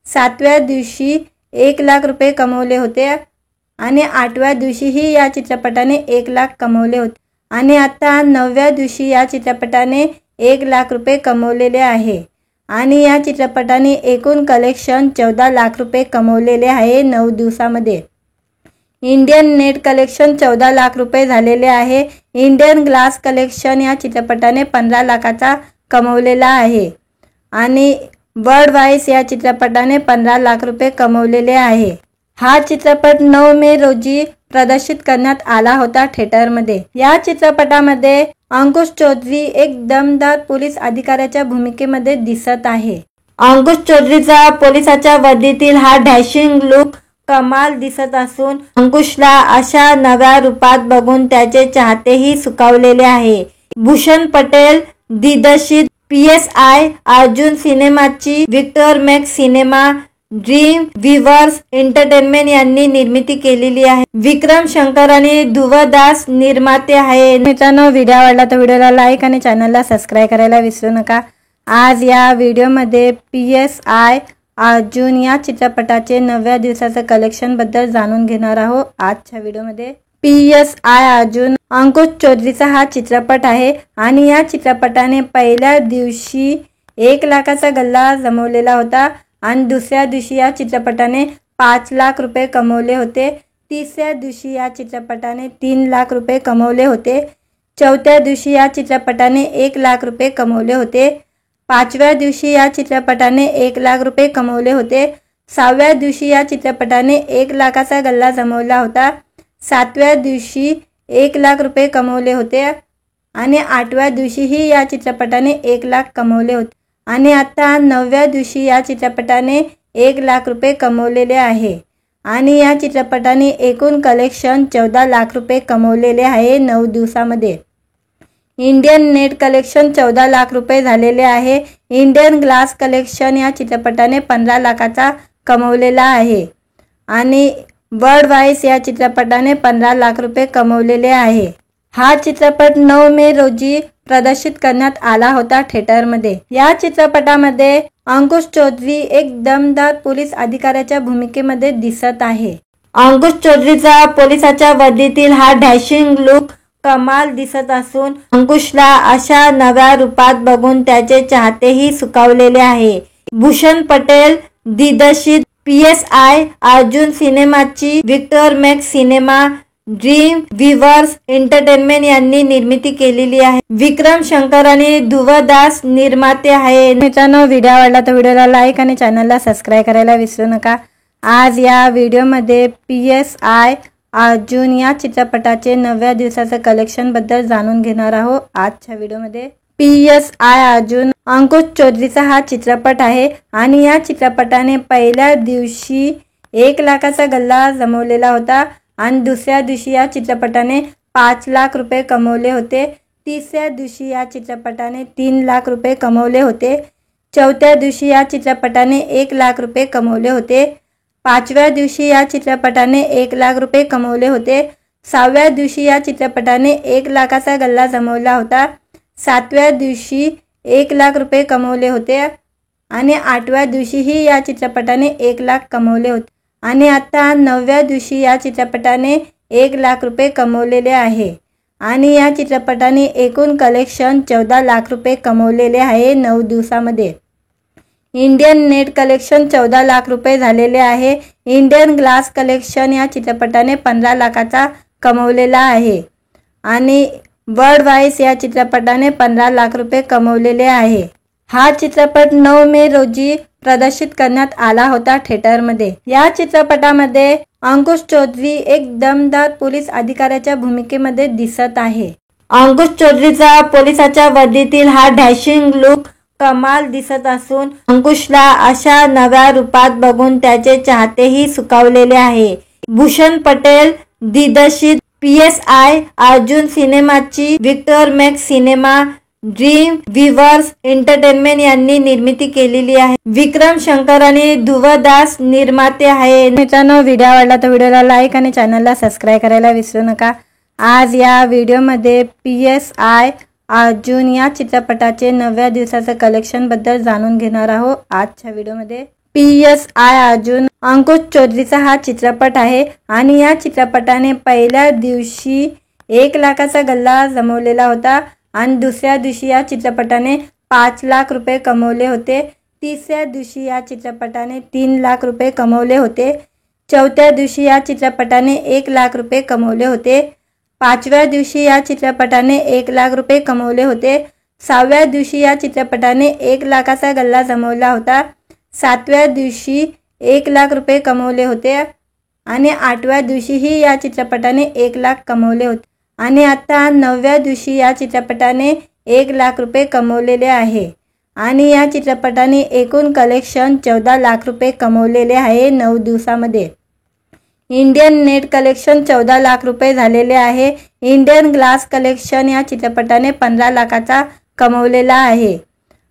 [SPEAKER 1] 7व्या दिवशी 1 लाख रुपये कमवले होते आणि 8व्या दिवशीही या चित्रपटाने 1 लाख कमवले होते आणि आता 9व्या दिवशी या चित्रपटाने 1 लाख रुपये कमवलेले आहे आणि या चित्रपटाने एकूण कलेक्शन 14 लाख रुपये कमवलेले आहे 9 दिवसामध्ये. इंडियन नेट कलेक्शन 14 लाख रुपये झालेले आहे. इंडियन ग्लास कलेक्शन या चित्रपटाने 15 लाखाचा कमवलेला आहे आणि वर्ल्ड वाईज या चित्रपटाने 15 लाख रुपये कमवलेले आहे. हा चित्रपट 9 मे रोजी प्रदर्शित करण्यात आला होता थिएटरमध्ये. या चित्रपटामध्ये अंकुश चौधरी एक दमदार पोलीस अधिकाऱ्याच्या भूमिकेमध्ये दिसत आहे. अंकुश चौधरीचा पोलिसाच्या वर्दीतील हा डॅशिंग लुक कमाल दिसत असून अंकुशला अशा नव्या रूपात बघून त्याचे चाहतेही सुखावलेले आहे. भूषण पटेल दिग्दर्शित PSI अर्जुन सिनेमाची Victor Max Cinema Dream Weavers Entertainment यांनी निर्मिती केलेली आहे. विक्रम शंकर आणि ध्रुव दास निर्माते आहे. मित्रांनो, व्हिडिओ आवडला तर व्हिडिओला लाईक आणि चॅनलला सबस्क्राईब करायला विसरू नका. आज या व्हिडिओमध्ये PSI अर्जुन या चित्रपटाचे नव्या दिवसाचं कलेक्शन बद्दल जाणून घेणार आहोत. आजच्या व्हिडिओमध्ये PSI अर्जुन अंकुश चौधरीचा हा चित्रपट आहे आणि या चित्रपटाने पहिल्या दिवशी 1 लाखाचा गल्ला जमवलेला होता आणि दुसऱ्या दिवशी या चित्रपटाने 5 लाख रुपये कमवले होते. तिसऱ्या दिवशी या चित्रपटाने 3 लाख रुपये कमवले होते. चौथ्या दिवशी या चित्रपटाने 1 लाख रुपये कमवले होते. 5व्या दिवशी या चित्रपटाने 1 लाख रुपये कमवले होते. 6व्या दिवशी या चित्रपटाने 1 लाखाचा गल्ला जमवला होता. 7व्या दिवशी 1 लाख रुपये कमवले होते आणि 8व्या दिवशीही या चित्रपटाने 1 लाख कमवले होते आणि आता 9व्या दिवशी या चित्रपटाने 1 लाख रुपये कमवलेले आहे आणि या चित्रपटाने एकूण कलेक्शन 14 लाख रुपये कमवलेले आहे 9 दिवसामध्ये. इंडियन नेट कलेक्शन 14 लाख रुपये झालेले आहे. इंडियन ग्लास कलेक्शन या चित्रपटाने 15 लाखाचा कमवलेला आहे आणि वर्ल्ड वाईज या चित्रपटाने 15 लाख रुपये कमवलेले आहे. हा चित्रपट 9 मे रोजी प्रदर्शित करण्यात आला होता थिएटरमध्ये. या चित्रपटामध्ये अंकुश चौधरी एक दमदार पोलीस अधिकाऱ्याच्या भूमिकेमध्ये दिसत आहे. अंकुश चौधरीचा पोलिसाच्या वर्दीतील हा डॅशिंग लुक कमाल दिसत असून अंकुशला अशा नव्या रूपात बघून त्याचे चाहतेही सुखावलेले आहे. भूषण पटेल दिग्दर्शित PSI अर्जुन सिनेमाची Victor Max Cinema Dream Weavers Entertainment यांनी निर्मिती केलेली आहे. विक्रम शंकर आणि ध्रुव दास निर्माते आहे. मित्रांनो, व्हिडिओ आवडला तर व्हिडिओला लाईक आणि चॅनलला सबस्क्राईब करायला विसरू नका. आज या व्हिडिओमध्ये PSI अर्जुन या चित्रपटाचे नव्या दिवसाचं कलेक्शन बद्दल जाणून घेणार आहोत. आजच्या व्हिडिओमध्ये PSI अर्जुन अंकुश चौधरीचा हा चित्रपट आहे आणि या चित्रपटाने पहिल्या दिवशी 1 लाखाचा गल्ला जमवलेला होता आणि दुसऱ्या दिवशी या चित्रपटाने 5 लाख रुपये कमवले होते. तिसऱ्या दिवशी या चित्रपटाने 3 लाख रुपये कमवले होते. चौथ्या दिवशी या चित्रपटाने 1 लाख रुपये कमवले होते. 5व्या दिवशी या चित्रपटाने 1 लाख रुपये कमवले होते. 6व्या दिवशी या चित्रपटाने 1 लाखाचा गल्ला जमवला होता. 7व्या दिवशी 1 लाख रुपये कमवले होते आणि 8व्या दिवशीही या चित्रपटाने 1 लाख कमवले होते आणि आता 9व्या दिवशी या चित्रपटाने 1 लाख रुपये कमवलेले आहे आणि या चित्रपटाने एकूण कलेक्शन 14 लाख रुपये कमवलेले आहे 9 दिवसामध्ये. इंडियन नेट कलेक्शन 14 लाख रुपये झालेले आहे। इंडियन ग्लास कलेक्शन या चित्रपटाने 15 लाखाचा कमवलेला आहे आणि बर्ड वाइस या चित्रपटाने 15 लाख रुपये कमवलेले आहे। हा चित्रपट 9 मे रोजी प्रदर्शित करण्यात आला होता थिएटरमध्ये। या चित्रपटामध्ये अंकुश चौधरी एक दमदार पोलीस अधिकाऱ्याच्या भूमिकेमध्ये दिसत आहे। अंकुश चौधरीचा पोलिसाच्या वर्दीतील हा डॅशिंग लुक कमाल दिसत असून अंकुशला अशा नव्या रूपात बघून त्याचे चाहतेही सुखावलेले आहे। भूषण पटेल दिग्दर्शित PSI अर्जुन सिनेमाची Victor Max Cinema Dream Weavers Entertainment यांनी निर्मिती केलेली आहे। विक्रम शंकर आणि ध्रुव दास निर्माते आहे। मित्रांनो, व्हिडिओ आवडला तर व्हिडिओला लाईक आणि चॅनलला सबस्क्राईब करायला विसरू नका। आज या व्हिडिओमध्ये PSI अर्जुन या चित्रपटाचे 9व्या दिवसाचं कलेक्शन बद्दल जाणून घेणार आहोत। आजच्या व्हिडिओमध्ये PSI अर्जुन अंकुश चौधरीचा हा चित्रपट आहे आणि या चित्रपटाने पहिल्या दिवशी 1 लाखाचा गल्ला जमवलेला होता आणि दुसऱ्या दिवशी या चित्रपटाने 5 लाख रुपये कमवले होते। तिसऱ्या दिवशी या चित्रपटाने 3 लाख रुपये कमवले होते। चौथ्या दिवशी या चित्रपटाने 1 लाख रुपये कमवले होते। 5व्या दिवशी या चित्रपटाने 1 लाख रुपये कमवले होते। 6व्या दिवशी या चित्रपटाने 1 लाखाचा गल्ला जमवला होता। 7व्या दिवशी 1 लाख रुपये कमवले होते आणि 8व्या दिवशीही या चित्रपटाने 1 लाख कमवले होते आणि आता 9व्या दिवशी या चित्रपटाने 1 लाख रुपये कमवलेले आहे आणि या चित्रपटाने एकूण कलेक्शन 14 लाख रुपये कमवलेले आहे 9 दिवसामध्ये। इंडियन नेट कलेक्शन 14 लाख रुपये झालेले आहे। इंडियन ग्लास कलेक्शन या चित्रपटाने 15 लाखाचा कमवलेला आहे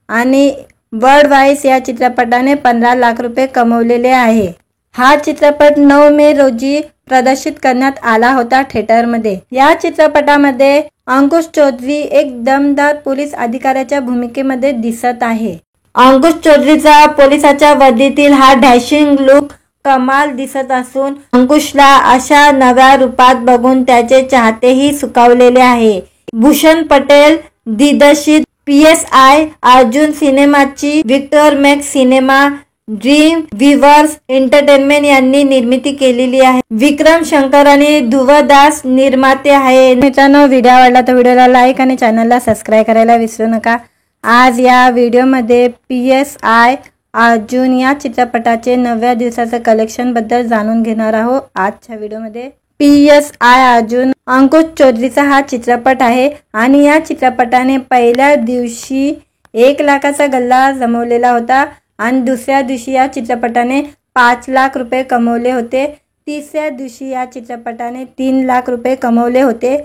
[SPEAKER 1] आणि बर्ड वाइस या चित्रपटाने 15 लाख रुपये कमवलेले आहे। हा चित्रपट 9 मे रोजी प्रदर्शित करण्यात आला होता थिएटरमध्ये। या चित्रपटामध्ये अंकुश चौधरी एक दमदार पोलीस अधिकाऱ्याच्या भूमिकेमध्ये दिसत आहे। अंकुश चौधरीचा पोलिसाच्या वर्दीतील हा डॅशिंग लुक कमाल दिसत असून अंकुशला अशा नव्या रूपात बघून त्याचे चाहतेही सुखावलेले आहे। भूषण पटेल दिग्दर्शित PSI अर्जुन सिनेमाची Victor Max Cinema Dream Weavers Entertainment यांनी निर्मिती केलेली आहे। विक्रम शंकर आणि ध्रुव दास निर्माते आहे। मित्रांनो, व्हिडिओ आवडला तर व्हिडिओला लाईक आणि चॅनलला सबस्क्राईब करायला विसरू नका। आज या व्हिडिओमध्ये PSI अर्जुन या चित्रपटाचे 9व्या दिवसाचं कलेक्शन बद्दल जाणून घेणार आहोत। आजच्या व्हिडिओमध्ये PSI अर्जुन अंकुश चौधरीचा हा चित्रपट आहे आणि या चित्रपटाने पहिल्या दिवशी 1 लाखाचा गल्ला जमवलेला होता आणि दुसऱ्या दिवशी या चित्रपटाने 5 लाख रुपये कमवले होते। तिसऱ्या दिवशी या चित्रपटाने 3 लाख रुपये कमवले होते।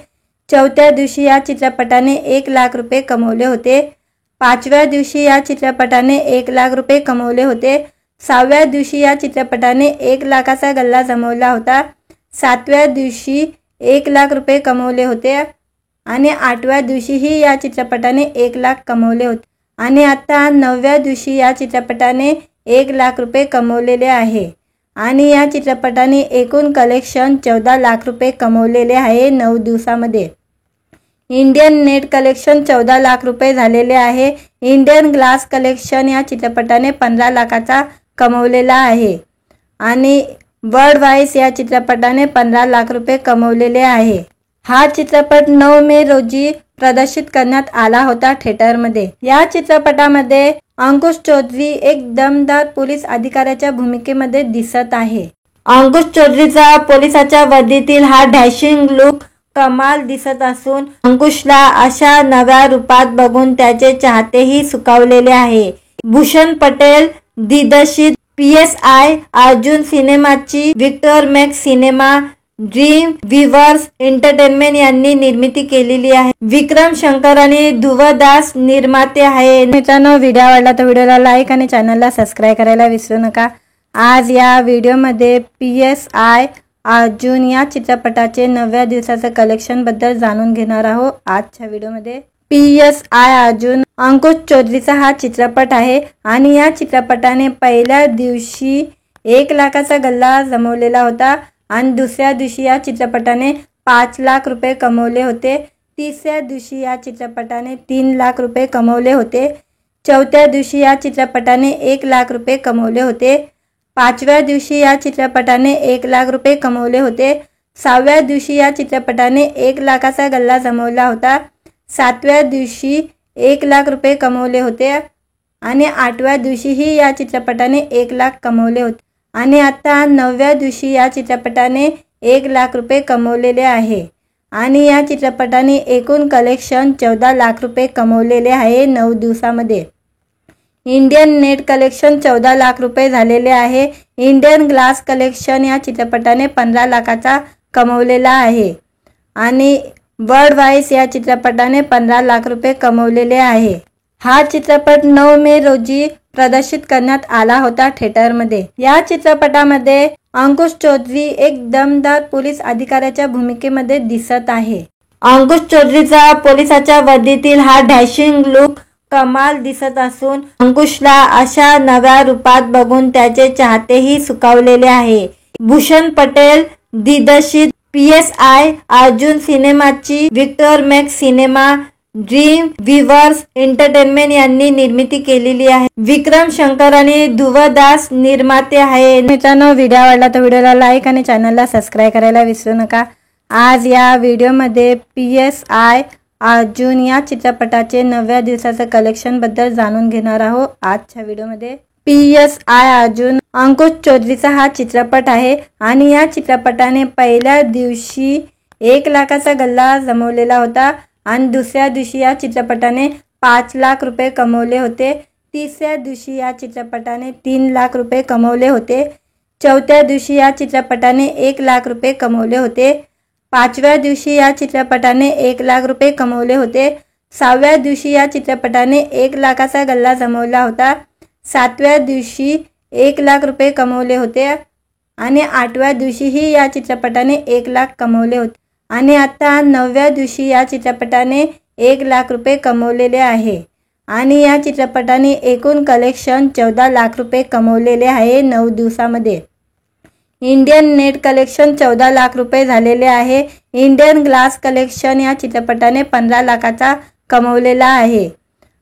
[SPEAKER 1] चौथ्या दिवशी या चित्रपटाने 1 लाख रुपये कमवले होते। 5व्या दिवशी या चित्रपटाने 1 लाख रुपये कमवले होते। 6व्या दिवशी या चित्रपटाने 1 लाखाचा गल्ला जमवला होता। 7व्या दिवशी 1 लाख रुपये कमवले होते आणि 8व्या दिवशीही या चित्रपटाने 1 लाख कमवले होते आणि आता 9व्या दिवशी या चित्रपटाने 1 लाख रुपये कमवलेले आहे आणि या चित्रपटाने एकूण कलेक्शन 14 लाख रुपये कमवलेले आहे 9 दिवसामध्ये। इंडियन नेट कलेक्शन 14 लाख रुपये झालेले आहे। इंडियन ग्लास कलेक्शन या चित्रपटाने 15 लाखाचा कमवलेला आहे आणि बर्ड वाइस या चित्रपटाने 15 लाख रुपये कमवलेले आहे। हा चित्रपट 9 मे रोजी प्रदर्शित करण्यात आला होता थिएटरमध्ये। या चित्रपटामध्ये अंकुश चौधरी एक दमदार पोलीस अधिकाऱ्याच्या भूमिकेमध्ये दिसत आहे। अंकुश चौधरीचा पोलिसाच्या वर्दीतील हा डॅशिंग लुक कमाल दिसत असून अंकुशला अशा नव्या रूपात बघून त्याचे चाहतेही सुखावलेले आहे। भूषण पटेल दिग्दर्शित PSI अर्जुन सिनेमाची Victor Max Cinema Dream Weavers Entertainment यांनी निर्मिती केलेली आहे। विक्रम शंकर आणि ध्रुव दास निर्माते आहे। मित्रांनो, व्हिडिओ आवडला तर व्हिडिओला लाईक आणि चॅनलला सबस्क्राईब करायला विसरू नका। आज या व्हिडिओमध्ये PSI अर्जुन या चित्रपटाचे 9व्या दिवसाचं कलेक्शन बद्दल जाणून घेणार आहोत। आजच्या व्हिडिओमध्ये PSI अर्जुन अंकुश चौधरीचा हा चित्रपट आहे आणि या चित्रपटाने पहिल्या दिवशी 1 लाखाचा गल्ला जमवलेला होता आणि दुसऱ्या दिवशी या चित्रपटाने 5 लाख रुपये कमवले होते। तिसऱ्या दिवशी या चित्रपटाने 3 लाख रुपये कमवले होते। चौथ्या दिवशी या चित्रपटाने 1 लाख रुपये कमवले होते। 5व्या दिवशी या चित्रपटाने 1 लाख रुपये कमवले होते। 6व्या दिवशी या चित्रपटाने 1 लाखाचा गल्ला जमवला होता। 7व्या दिवशी 1 लाख रुपये कमवले होते आणि 8व्या दिवशीही या चित्रपटाने 1 लाख कमवले होते आणि आता 9व्या दिवशी या चित्रपटाने 1 लाख रुपये कमवलेले आहे आणि या चित्रपटाने एकूण कलेक्शन 14 लाख रुपये कमवलेले आहे 9 दिवसामध्ये। इंडियन नेट कलेक्शन 14 लाख रुपये झालेले आहे। इंडियन ग्लास कलेक्शन या चित्रपटाने 15 लाखाचा कमवलेला आहे आणि बर्ड वाईस या चित्रपटाने 15 लाख रुपये कमवलेले आहे। हा चित्रपट 9 मे रोजी प्रदर्शित करण्यात आला होता थिएटरमध्ये। या चित्रपटामध्ये अंकुश चौधरी एक दमदार पोलीस अधिकाऱ्याच्या भूमिकेमध्ये दिसत आहे। अंकुश चौधरीचा पोलिसाच्या वर्दीतील हा डॅशिंग लुक कमाल दिसत असून अंकुशला अशा नव्या रूपात बघून त्याचे चाहतेही सुखावलेले आहे। भूषण पटेल दिग्दर्शित PSI अर्जुन सिनेमाची Victor Max Cinema Dream Weavers Entertainment यांनी निर्मिती केलेली आहे। विक्रम शंकर आणि ध्रुव दास निर्माते आहे। मित्रांनो, व्हिडिओ आवडला तर व्हिडिओला लाईक आणि चॅनलला सबस्क्राईब करायला विसरू नका। आज या व्हिडिओमध्ये PSI अर्जुन या चित्रपटाचे 9व्या दिवसाचं कलेक्शन बद्दल जाणून घेणार आहोत। आजच्या व्हिडिओमध्ये PSI अर्जुन अंकुश चौधरीचा हा चित्रपट आहे आणि या चित्रपटाने पहिल्या दिवशी 1 लाखाचा गल्ला जमवलेला होता आणि दुसऱ्या दिवशी या चित्रपटाने 5 लाख रुपये कमवले होते। तिसऱ्या दिवशी या चित्रपटाने 3 लाख रुपये कमवले होते। चौथ्या दिवशी या चित्रपटाने 1 लाख रुपये कमवले होते। 5व्या दिवशी या चित्रपटाने 1 लाख रुपये कमवले होते। 6व्या दिवशी या चित्रपटाने 1 लाखाचा गल्ला जमवला होता। 7व्या दिवशी 1 लाख रुपये कमवले होते आणि 8व्या दिवशीही या चित्रपटाने 1 लाख कमवले होते आणि आता 9व्या दिवशी या चित्रपटाने 1 लाख रुपये कमवलेले आहे आणि या चित्रपटाने एकूण कलेक्शन 14 लाख रुपये कमवलेले आहे 9 दिवसामध्ये। इंडियन नेट कलेक्शन 14 लाख रुपये झालेले आहे। इंडियन ग्लास कलेक्शन या चित्रपटाने 15 लाखाचा कमवलेला आहे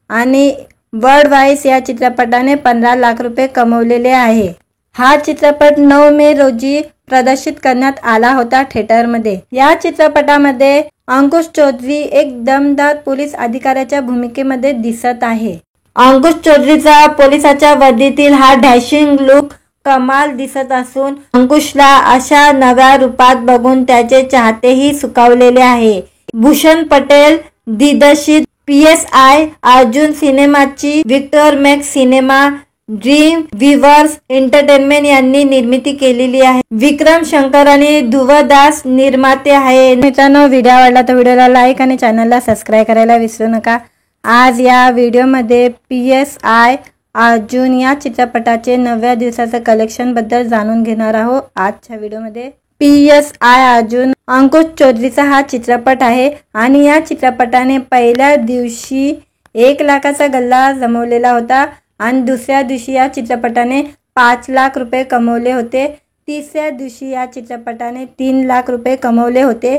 [SPEAKER 1] आणि बर्ड वाईस या चित्रपटाने 15 लाख रुपये कमवलेले आहे। हा चित्रपट 9 मे रोजी प्रदर्शित करण्यात आला होता थिएटरमध्ये। या चित्रपटामध्ये अंकुश चौधरी एक दमदार पोलीस अधिकाऱ्याच्या भूमिकेमध्ये दिसत आहे। अंकुश चौधरीचा पोलिसाच्या वर्दीतील हा डॅशिंग लुक कमाल दिसत असून अंकुशला अशा नव्या रूपात बघून त्याचे चाहतेही सुखावलेले आहे। भूषण पटेल दिग्दर्शित PSI अर्जुन सिनेमाची Victor Max Cinema Dream Weavers Entertainment यांनी निर्मिती केलेली आहे। विक्रम शंकर आणि ध्रुव दास निर्माते आहे। मित्रांनो, व्हिडिओ आवडला तर व्हिडिओला लाईक आणि चॅनलला सबस्क्राईब करायला विसरू नका। आज या व्हिडिओमध्ये PSI अर्जुन या चित्रपटाचे 9व्या दिवसाचं कलेक्शन बद्दल जाणून घेणार आहोत। आजच्या व्हिडिओमध्ये PSI अर्जुन अंकुश चौधरीचा हा चित्रपट आहे आणि या चित्रपटाने पहिल्या दिवशी 1 लाखाचा गल्ला जमवलेला होता आणि दुसऱ्या दिवशी या चित्रपटाने 5 लाख रुपये कमवले होते। तिसऱ्या दिवशी या चित्रपटाने 3 लाख रुपये कमवले होते।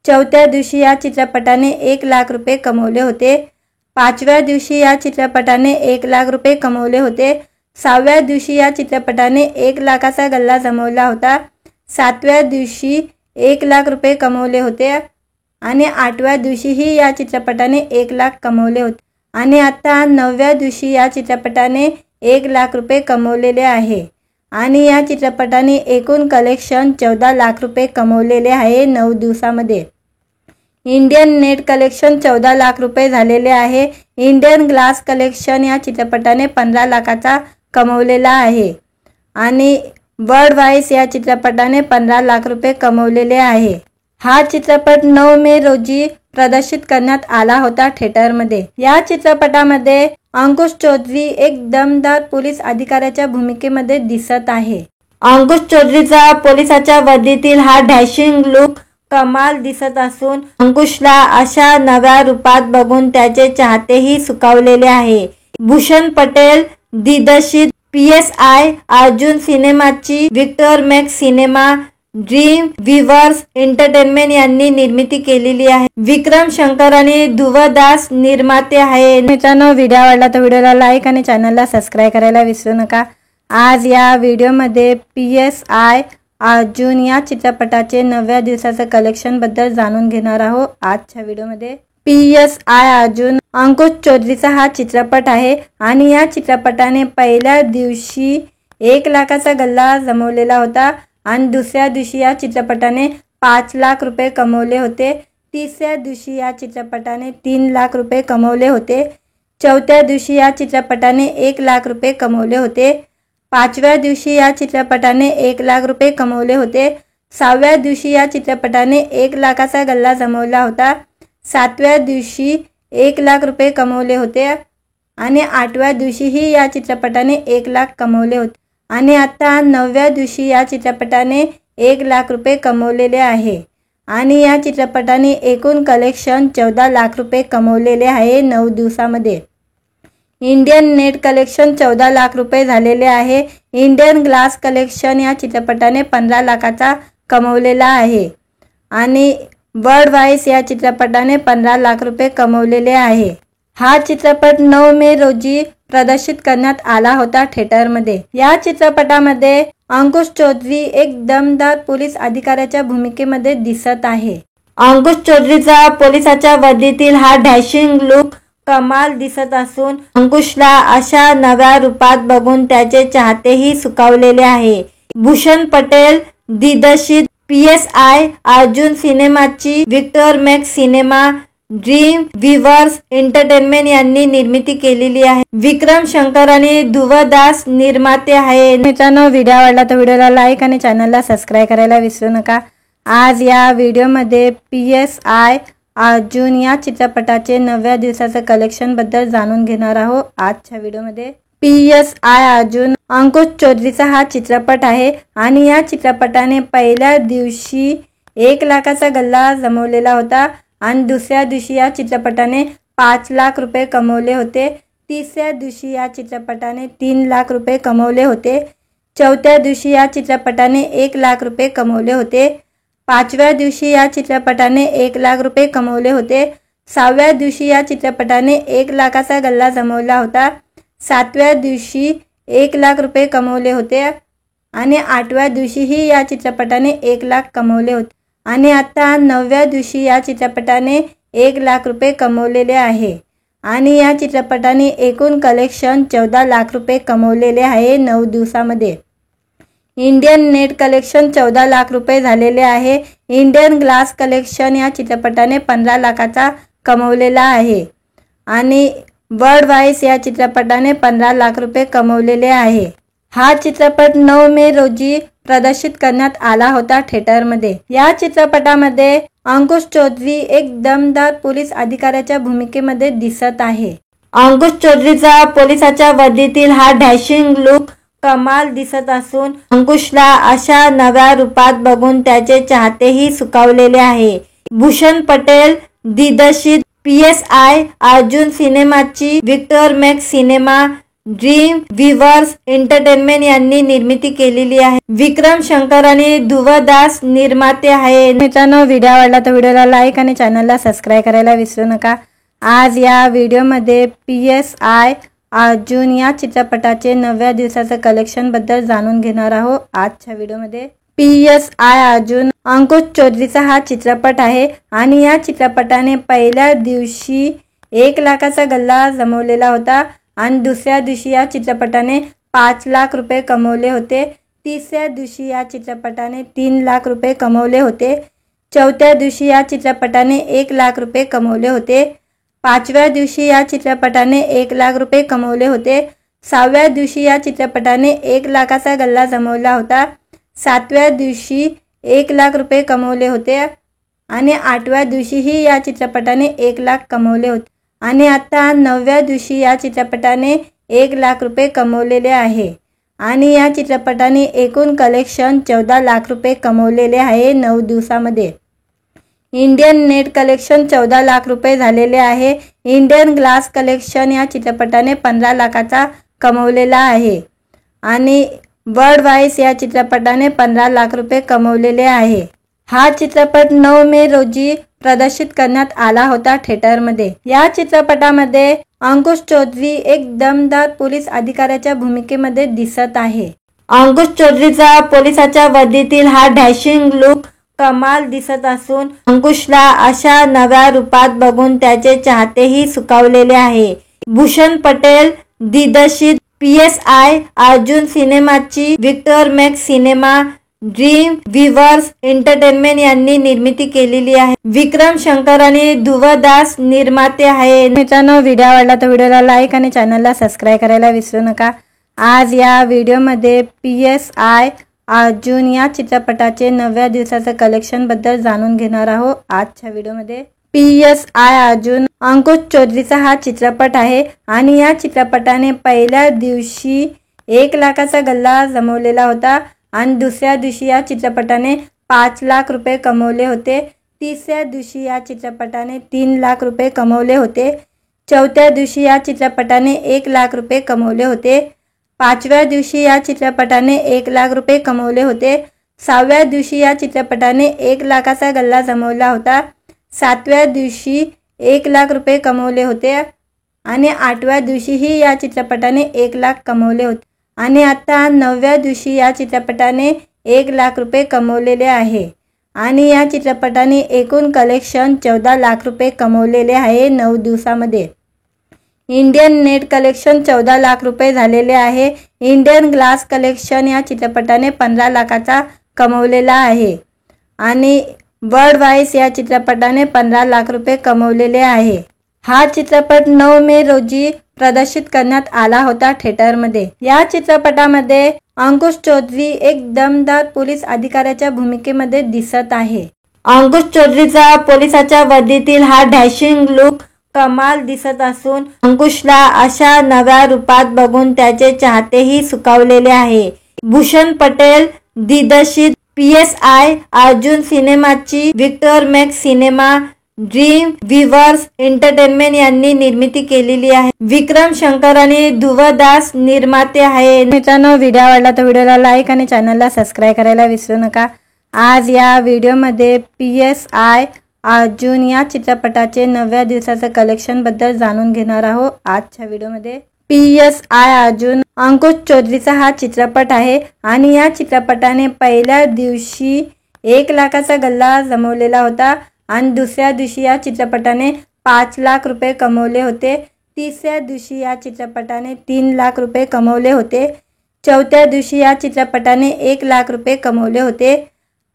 [SPEAKER 1] चौथ्या दिवशी या चित्रपटाने 1 लाख रुपये कमवले होते। 5व्या दिवशी या चित्रपटाने 1 लाख रुपये कमवले होते। 6व्या दिवशी या चित्रपटाने 1 लाखाचा गल्ला जमवला होता। 7व्या दिवशी 1 लाख रुपये कमवले होते आणि 8व्या दिवशीही या चित्रपटाने 1 लाख कमवले होते आणि आता 9व्या दिवशी या चित्रपटाने 1 लाख रुपये कमवलेले आहे आणि या चित्रपटाने एकूण कलेक्शन 14 लाख रुपये कमवलेले आहे 9 दिवसामध्ये। इंडियन नेट कलेक्शन 14 लाख रुपये झालेले आहे। इंडियन ग्लास कलेक्शन या चित्रपटाने 15 लाखाचा कमवलेला आहे आणि बर्ड वाईस या चित्रपटाने 15 लाख रुपये कमवलेले आहे। हा चित्रपट 9 मे रोजी प्रदर्शित करण्यात आला होता थिएटरमध्ये। या चित्रपटामध्ये अंकुश चौधरी एक दमदार पोलीस अधिकाऱ्याच्या भूमिकेमध्ये दिसत आहे। अंकुश चौधरीचा पोलिसाच्या वर्दीतील हा डॅशिंग लुक कमाल दिसत असून अंकुशला अशा नव्या रूपात बघून त्याचे चाहतेही सुखावलेले आहे। भूषण पटेल दिग्दर्शित PSI अर्जुन सिनेमाची Victor Max Cinema Dream Weavers Entertainment यांनी निर्मिती केलेली आहे। विक्रम शंकर आणि ध्रुव दास निर्माते आहे। मित्रांनो, व्हिडिओ आवडला तर व्हिडिओला लाईक आणि चॅनलला सबस्क्राइब करायला विसरू नका। आज या व्हिडिओमध्ये PSI अर्जुन या चित्रपटाचे 9व्या दिवसाच्या कलेक्शन बद्दल जाणून घेणार आहोत। आजच्या व्हिडिओमध्ये PSI अर्जुन अंकुश चौधरीचा हा चित्रपट आहे आणि या चित्रपटाने पहिल्या दिवशी 1 लाखाचा गल्ला जमवलेला होता आणि दुसऱ्या दिवशी या चित्रपटाने 5 लाख रुपये कमवले होते। तिसऱ्या दिवशी या चित्रपटाने 3 लाख रुपये कमवले होते। चौथ्या दिवशी या चित्रपटाने 1 लाख रुपये कमवले होते। पाचव्या दिवशी या चित्रपटाने 1 लाख रुपये कमवले होते। 6व्या दिवशी या चित्रपटाने 1 लाखाचा गल्ला जमवला होता। 7व्या दिवशी 1 लाख रुपये कमवले होते आणि 8व्या दिवशीही या चित्रपटाने 1 लाख कमवले होते आणि आता 9व्या दिवशी या चित्रपटाने 1 लाख रुपये कमवलेले आहे आणि या चित्रपटाने एकूण कलेक्शन 14 लाख रुपये कमवलेले आहे 9 दिवसामध्ये। इंडियन नेट कलेक्शन 14 लाख रुपये झालेले आहे। इंडियन ग्लास कलेक्शन या चित्रपटाने 15 लाखाचा कमवलेला आहे आणि वर्ल्ड वाईज या चित्रपटाने 15 लाख रुपये कमवलेले आहे। हा चित्रपट 9 मे रोजी प्रदर्शित करण्यात आला होता थिएटरमध्ये। या चित्रपटामध्ये अंकुश चौधरी एक दमदार पोलीस अधिकाऱ्याच्या भूमिकेमध्ये दिसत आहे। अंकुश चौधरीचा पोलिसाच्या वर्दीतील हा डॅशिंग लुक कमाल दिसत असून अंकुशला अशा नव्या रूपात बघून त्याचे चाहतेही सुखावलेले आहे। भूषण पटेल दिग्दर्शित PSI अर्जुन सिनेमाची Victor Max Cinema Dream Weavers Entertainment यांनी निर्मिती केलेली आहे। विक्रम शंकर आणि ध्रुव दास निर्माते आहे। मित्रांनो, व्हिडिओ आवडला तर व्हिडिओला लाईक आणि चॅनलला सबस्क्राइब करायला विसरू नका। आज या व्हिडिओमध्ये PSI अर्जुन या चित्रपटाचे 9व्या दिवसाच्या कलेक्शन बद्दल जाणून घेणार आहोत। आजच्या व्हिडिओमध्ये PSI अर्जुन अंकुश चौधरीचा हा चित्रपट आहे आणि या चित्रपटाने पहिल्या दिवशी 1 लाखाचा गल्ला जमवलेला होता आणि दुसऱ्या दिवशी या चित्रपटाने 5 लाख रुपये कमवले होते। तिसऱ्या दिवशी या चित्रपटाने 3 लाख रुपये कमवले होते। चौथ्या दिवशी या चित्रपटाने 1 लाख रुपये कमवले होते। पाचव्या दिवशी या चित्रपटाने 1 लाख रुपये कमवले होते। 6व्या दिवशी या चित्रपटाने 1 लाखाचा गल्ला जमवला होता। 7व्या दिवशी 1 लाख रुपये कमवले होते आणि 8व्या दिवशीही या चित्रपटाने 1 लाख कमवले होते आणि आता 9व्या दिवशी या चित्रपटाने 1 लाख रुपये कमवलेले आहे आणि या चित्रपटाने एकूण कलेक्शन 14 लाख रुपये कमवलेले आहे 9 दिवसामध्ये। इंडियन नेट कलेक्शन 14 लाख रुपये झालेले आहे। इंडियन ग्लास कलेक्शन या चित्रपटाने 15 लाखाचा कमवलेला आहे आणि वर्ल्ड वाईज या चित्रपटाने 15 लाख रुपये कमवलेले आहे। हा चित्रपट 9 मे रोजी प्रदर्शित करण्यात आला होता थिएटरमध्ये। या चित्रपटामध्ये अंकुश चौधरी एक दमदार पोलीस अधिकाऱ्याच्या भूमिकेमध्ये दिसत आहे। अंकुश चौधरीचा पोलिसाच्या वर्दीतील हा डॅशिंग लुक कमाल दिसत असून अंकुशला अशा नव्या रूपात बघून त्याचे चाहतेही सुखावलेले आहे। भूषण पटेल दिग्दर्शित PSI अर्जुन सिनेमाची Victor Max Cinema Dream Weavers Entertainment यांनी निर्मिती केलेली आहे। विक्रम शंकर आणि ध्रुव दास निर्माते आहे। मित्रांनो, व्हिडिओ आवडला तर व्हिडिओला लाईक आणि चॅनलला सबस्क्राइब करायला विसरू नका। आज या व्हिडिओमध्ये PSI अर्जुन या चित्रपटाचे 9व्या दिवसाच्या कलेक्शन बद्दल जाणून घेणार आहोत। आजच्या व्हिडिओमध्ये PSI अर्जुन अंकुश चौधरीचा हा चित्रपट आहे आणि या चित्रपटाने पहिल्या दिवशी 1 लाखाचा गल्ला जमवलेला होता आणि दुसऱ्या दिवशी या चित्रपटाने 5 लाख रुपये कमवले होते। तिसऱ्या दिवशी या चित्रपटाने 3 लाख रुपये कमवले होते। चौथ्या दिवशी या चित्रपटाने 1 लाख रुपये कमवले होते। पाचव्या दिवशी या चित्रपटाने 1 लाख रुपये कमवले होते। 6व्या दिवशी या चित्रपटाने 1 लाखाचा गल्ला जमवला होता। 7व्या दिवशी 1 लाख रुपये कमवले होते आणि 8व्या दिवशीही या चित्रपटाने 1 लाख कमवले होते आणि आता 9व्या दिवशी या चित्रपटाने 1 लाख रुपये कमवलेले आहे आणि या चित्रपटाने एकूण कलेक्शन 14 लाख रुपये कमवलेले आहे 9 दिवसामध्ये। इंडियन नेट कलेक्शन 14 लाख रुपये झालेले आहे। इंडियन ग्लास कलेक्शन या चित्रपटाने 15 लाखाचा कमवलेला आहे आणि वर्ल्ड वाईज या चित्रपटाने 15 लाख रुपये कमवलेले आहे। हा चित्रपट 9 मे रोजी प्रदर्शित करण्यात आला होता थिएटरमध्ये। या चित्रपटामध्ये अंकुश चौधरी एक दमदार पोलीस अधिकाऱ्याच्या भूमिकेमध्ये दिसत आहे। अंकुश चौधरीचा पोलिसाच्या वर्दीतील हा डॅशिंग लुक कमाल दिसत असून अंकुशला अशा नव्या रूपात बघून त्याचे चाहतेही सुखावलेले आहे। भूषण पटेल दिग्दर्शित PSI अर्जुन सिनेमाची Victor Max Cinema Dream Weavers Entertainment यांनी निर्मिती केलेली आहे। विक्रम शंकर आणि ध्रुव दास निर्माते आहे। मित्रांनो, व्हिडिओ आवडला तर व्हिडिओला लाईक आणि चॅनलला सबस्क्राईब करायला विसरू नका। आज या व्हिडिओमध्ये PSI अर्जुन या चित्रपटाचे 9व्या दिवसाचं कलेक्शन बद्दल जाणून घेणार आहोत। आजच्या व्हिडिओमध्ये PSI अर्जुन अंकुश चौधरीचा हा चित्रपट आहे आणि या चित्रपटाने पहिल्या दिवशी 1 लाखाचा गल्ला जमवलेला होता आणि दुसऱ्या दिवशी या चित्रपटाने 5 लाख रुपये कमवले होते। तिसऱ्या दिवशी या चित्रपटाने 3 लाख रुपये कमवले होते। चौथ्या दिवशी या चित्रपटाने 1 लाख रुपये कमवले होते। 5व्या दिवशी या चित्रपटाने 1 लाख रुपये कमवले होते। 6व्या दिवशी या चित्रपटाने 1 लाखाचा गल्ला जमवला होता। 7व्या दिवशी 1 लाख रुपये कमवले होते आणि 8व्या दिवशीही या चित्रपटाने 1 लाख कमवले होते आणि आता 9व्या दिवशी या चित्रपटाने 1 लाख रुपये कमवलेले आहे आणि या चित्रपटाने एकूण कलेक्शन 14 लाख रुपये कमवलेले आहे 9 दिवसामध्ये। इंडियन नेट कलेक्शन 14 लाख रुपये झालेले आहे। इंडियन ग्लास कलेक्शन या चित्रपटाने 15 लाखाचा कमवलेला आहे आणि वर्ल्ड वाईज या चित्रपटाने 15 लाख रुपये कमवलेले आहे। हा चित्रपट 9 मे रोजी प्रदर्शित करण्यात आला होता थिएटरमध्ये। या चित्रपटामध्ये अंकुश चौधरी एक दमदार पोलीस अधिकाऱ्याच्या भूमिकेमध्ये दिसत आहे। अंकुश चौधरीचा पोलिसाच्या वर्दीतील हा डॅशिंग लुक कमाल दिसत असून अंकुशला अशा नव्या रूपात बघून त्याचे चाहतेही सुखावलेले आहे। भूषण पटेल दिग्दर्शित PSI अर्जुन सिनेमाची Victor Max Cinema Dream Weavers Entertainment यांनी निर्मिती केलेली आहे। विक्रम शंकर आणि ध्रुव दास निर्माते आहे। मित्रांनो, व्हिडिओ आवडला तर व्हिडिओला लाईक आणि चॅनलला सबस्क्राईब करायला विसरू नका। आज या व्हिडिओमध्ये PSI अर्जुन या चित्रपटाचे 9व्या दिवसाचं कलेक्शन बद्दल जाणून घेणार आहोत। आजच्या व्हिडिओमध्ये PSI अर्जुन अंकुश चौधरीचा हा चित्रपट आहे आणि या चित्रपटाने पहिल्या दिवशी 1 लाखाचा गल्ला जमवलेला होता आणि दुसऱ्या दिवशी या चित्रपटाने 5 लाख रुपये कमवले होते। तिसऱ्या दिवशी या चित्रपटाने 3 लाख रुपये कमवले होते। चौथ्या दिवशी या चित्रपटाने 1 लाख रुपये कमवले होते।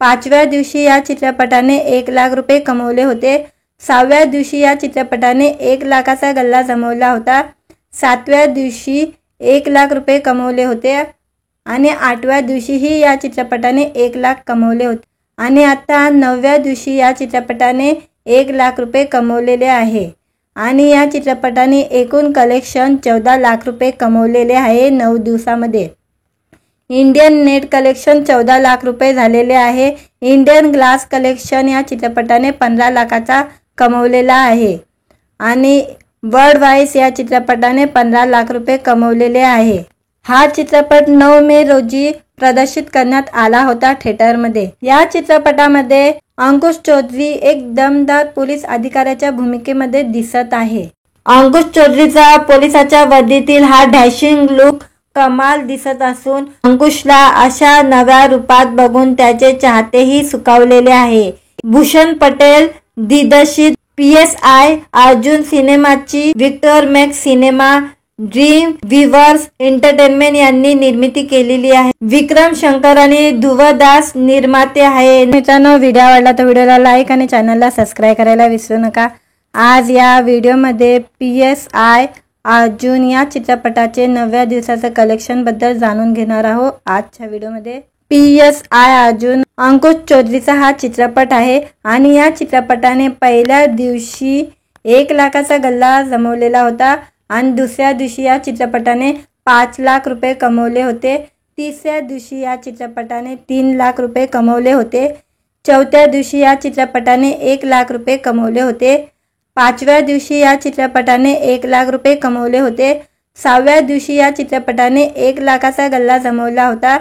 [SPEAKER 1] 5व्या दिवशी या चित्रपटाने 1 लाख रुपये कमवले होते। 6व्या दिवशी या चित्रपटाने 1 लाखाचा गल्ला जमवला होता। 7व्या दिवशी 1 लाख रुपये कमवले होते आणि 8व्या दिवशीही या चित्रपटाने 1 लाख कमवले होते आणि आता 9व्या दिवशी या चित्रपटाने 1 लाख रुपये कमवलेले आहे आणि या चित्रपटाने एकूण कलेक्शन 14 लाख रुपये कमवलेले आहे 9 दिवसामध्ये। इंडियन नेट कलेक्शन 14 लाख रुपये झालेले आहे। इंडियन ग्लास कलेक्शन या चित्रपटाने 15 लाखाचा कमवलेला आहे आणि वर्ल्ड वाईज या चित्रपटाने 15 लाख रुपये कमवलेले आहे। हा चित्रपट 9 मे रोजी प्रदर्शित करण्यात आला होता थिएटरमध्ये। या चित्रपटामध्ये अंकुश चौधरी एक दमदार पोलीस अधिकाऱ्याच्या भूमिकेमध्ये दिसत आहे। अंकुश चौधरीचा पोलिसाच्या वर्दीतील हा डॅशिंग लुक कमाल दिसत असून अंकुशला अशा नव्या रूपात बघून त्याचे चाहतेही सुखावलेले आहे। भूषण पटेल दिग्दर्शित PSI अर्जुन सिनेमाची Victor Max Cinema Dream Weavers Entertainment यांनी निर्मिती केलेली आहे। विक्रम शंकर आणि ध्रुव दास निर्माते आहे। मित्रांनो, व्हिडिओ आवडला तर व्हिडिओला लाईक आणि चॅनलला सबस्क्राईब करायला विसरू नका। आज या व्हिडिओमध्ये PSI अर्जुन या चित्रपटाचे 9व्या दिवसाचं कलेक्शन बद्दल जाणून घेणार आहोत। आजच्या व्हिडिओमध्ये PSI अर्जुन अंकुश चौधरीचा हा चित्रपट आहे आणि या चित्रपटाने पहिल्या दिवशी 1 लाखाचा गल्ला जमवलेला होता आणि दुसऱ्या दिवशी या चित्रपटाने 5 लाख रुपये कमवले होते। तिसऱ्या दिवशी या चित्रपटाने 3 लाख रुपये कमवले होते। चौथ्या दिवशी या चित्रपटाने 1 लाख रुपये कमवले होते। 5व्या दिवशी या चित्रपटाने 1 लाख रुपये कमवले होते। 6व्या दिवशी या चित्रपटाने 1 लाखाचा गल्ला जमवला होता.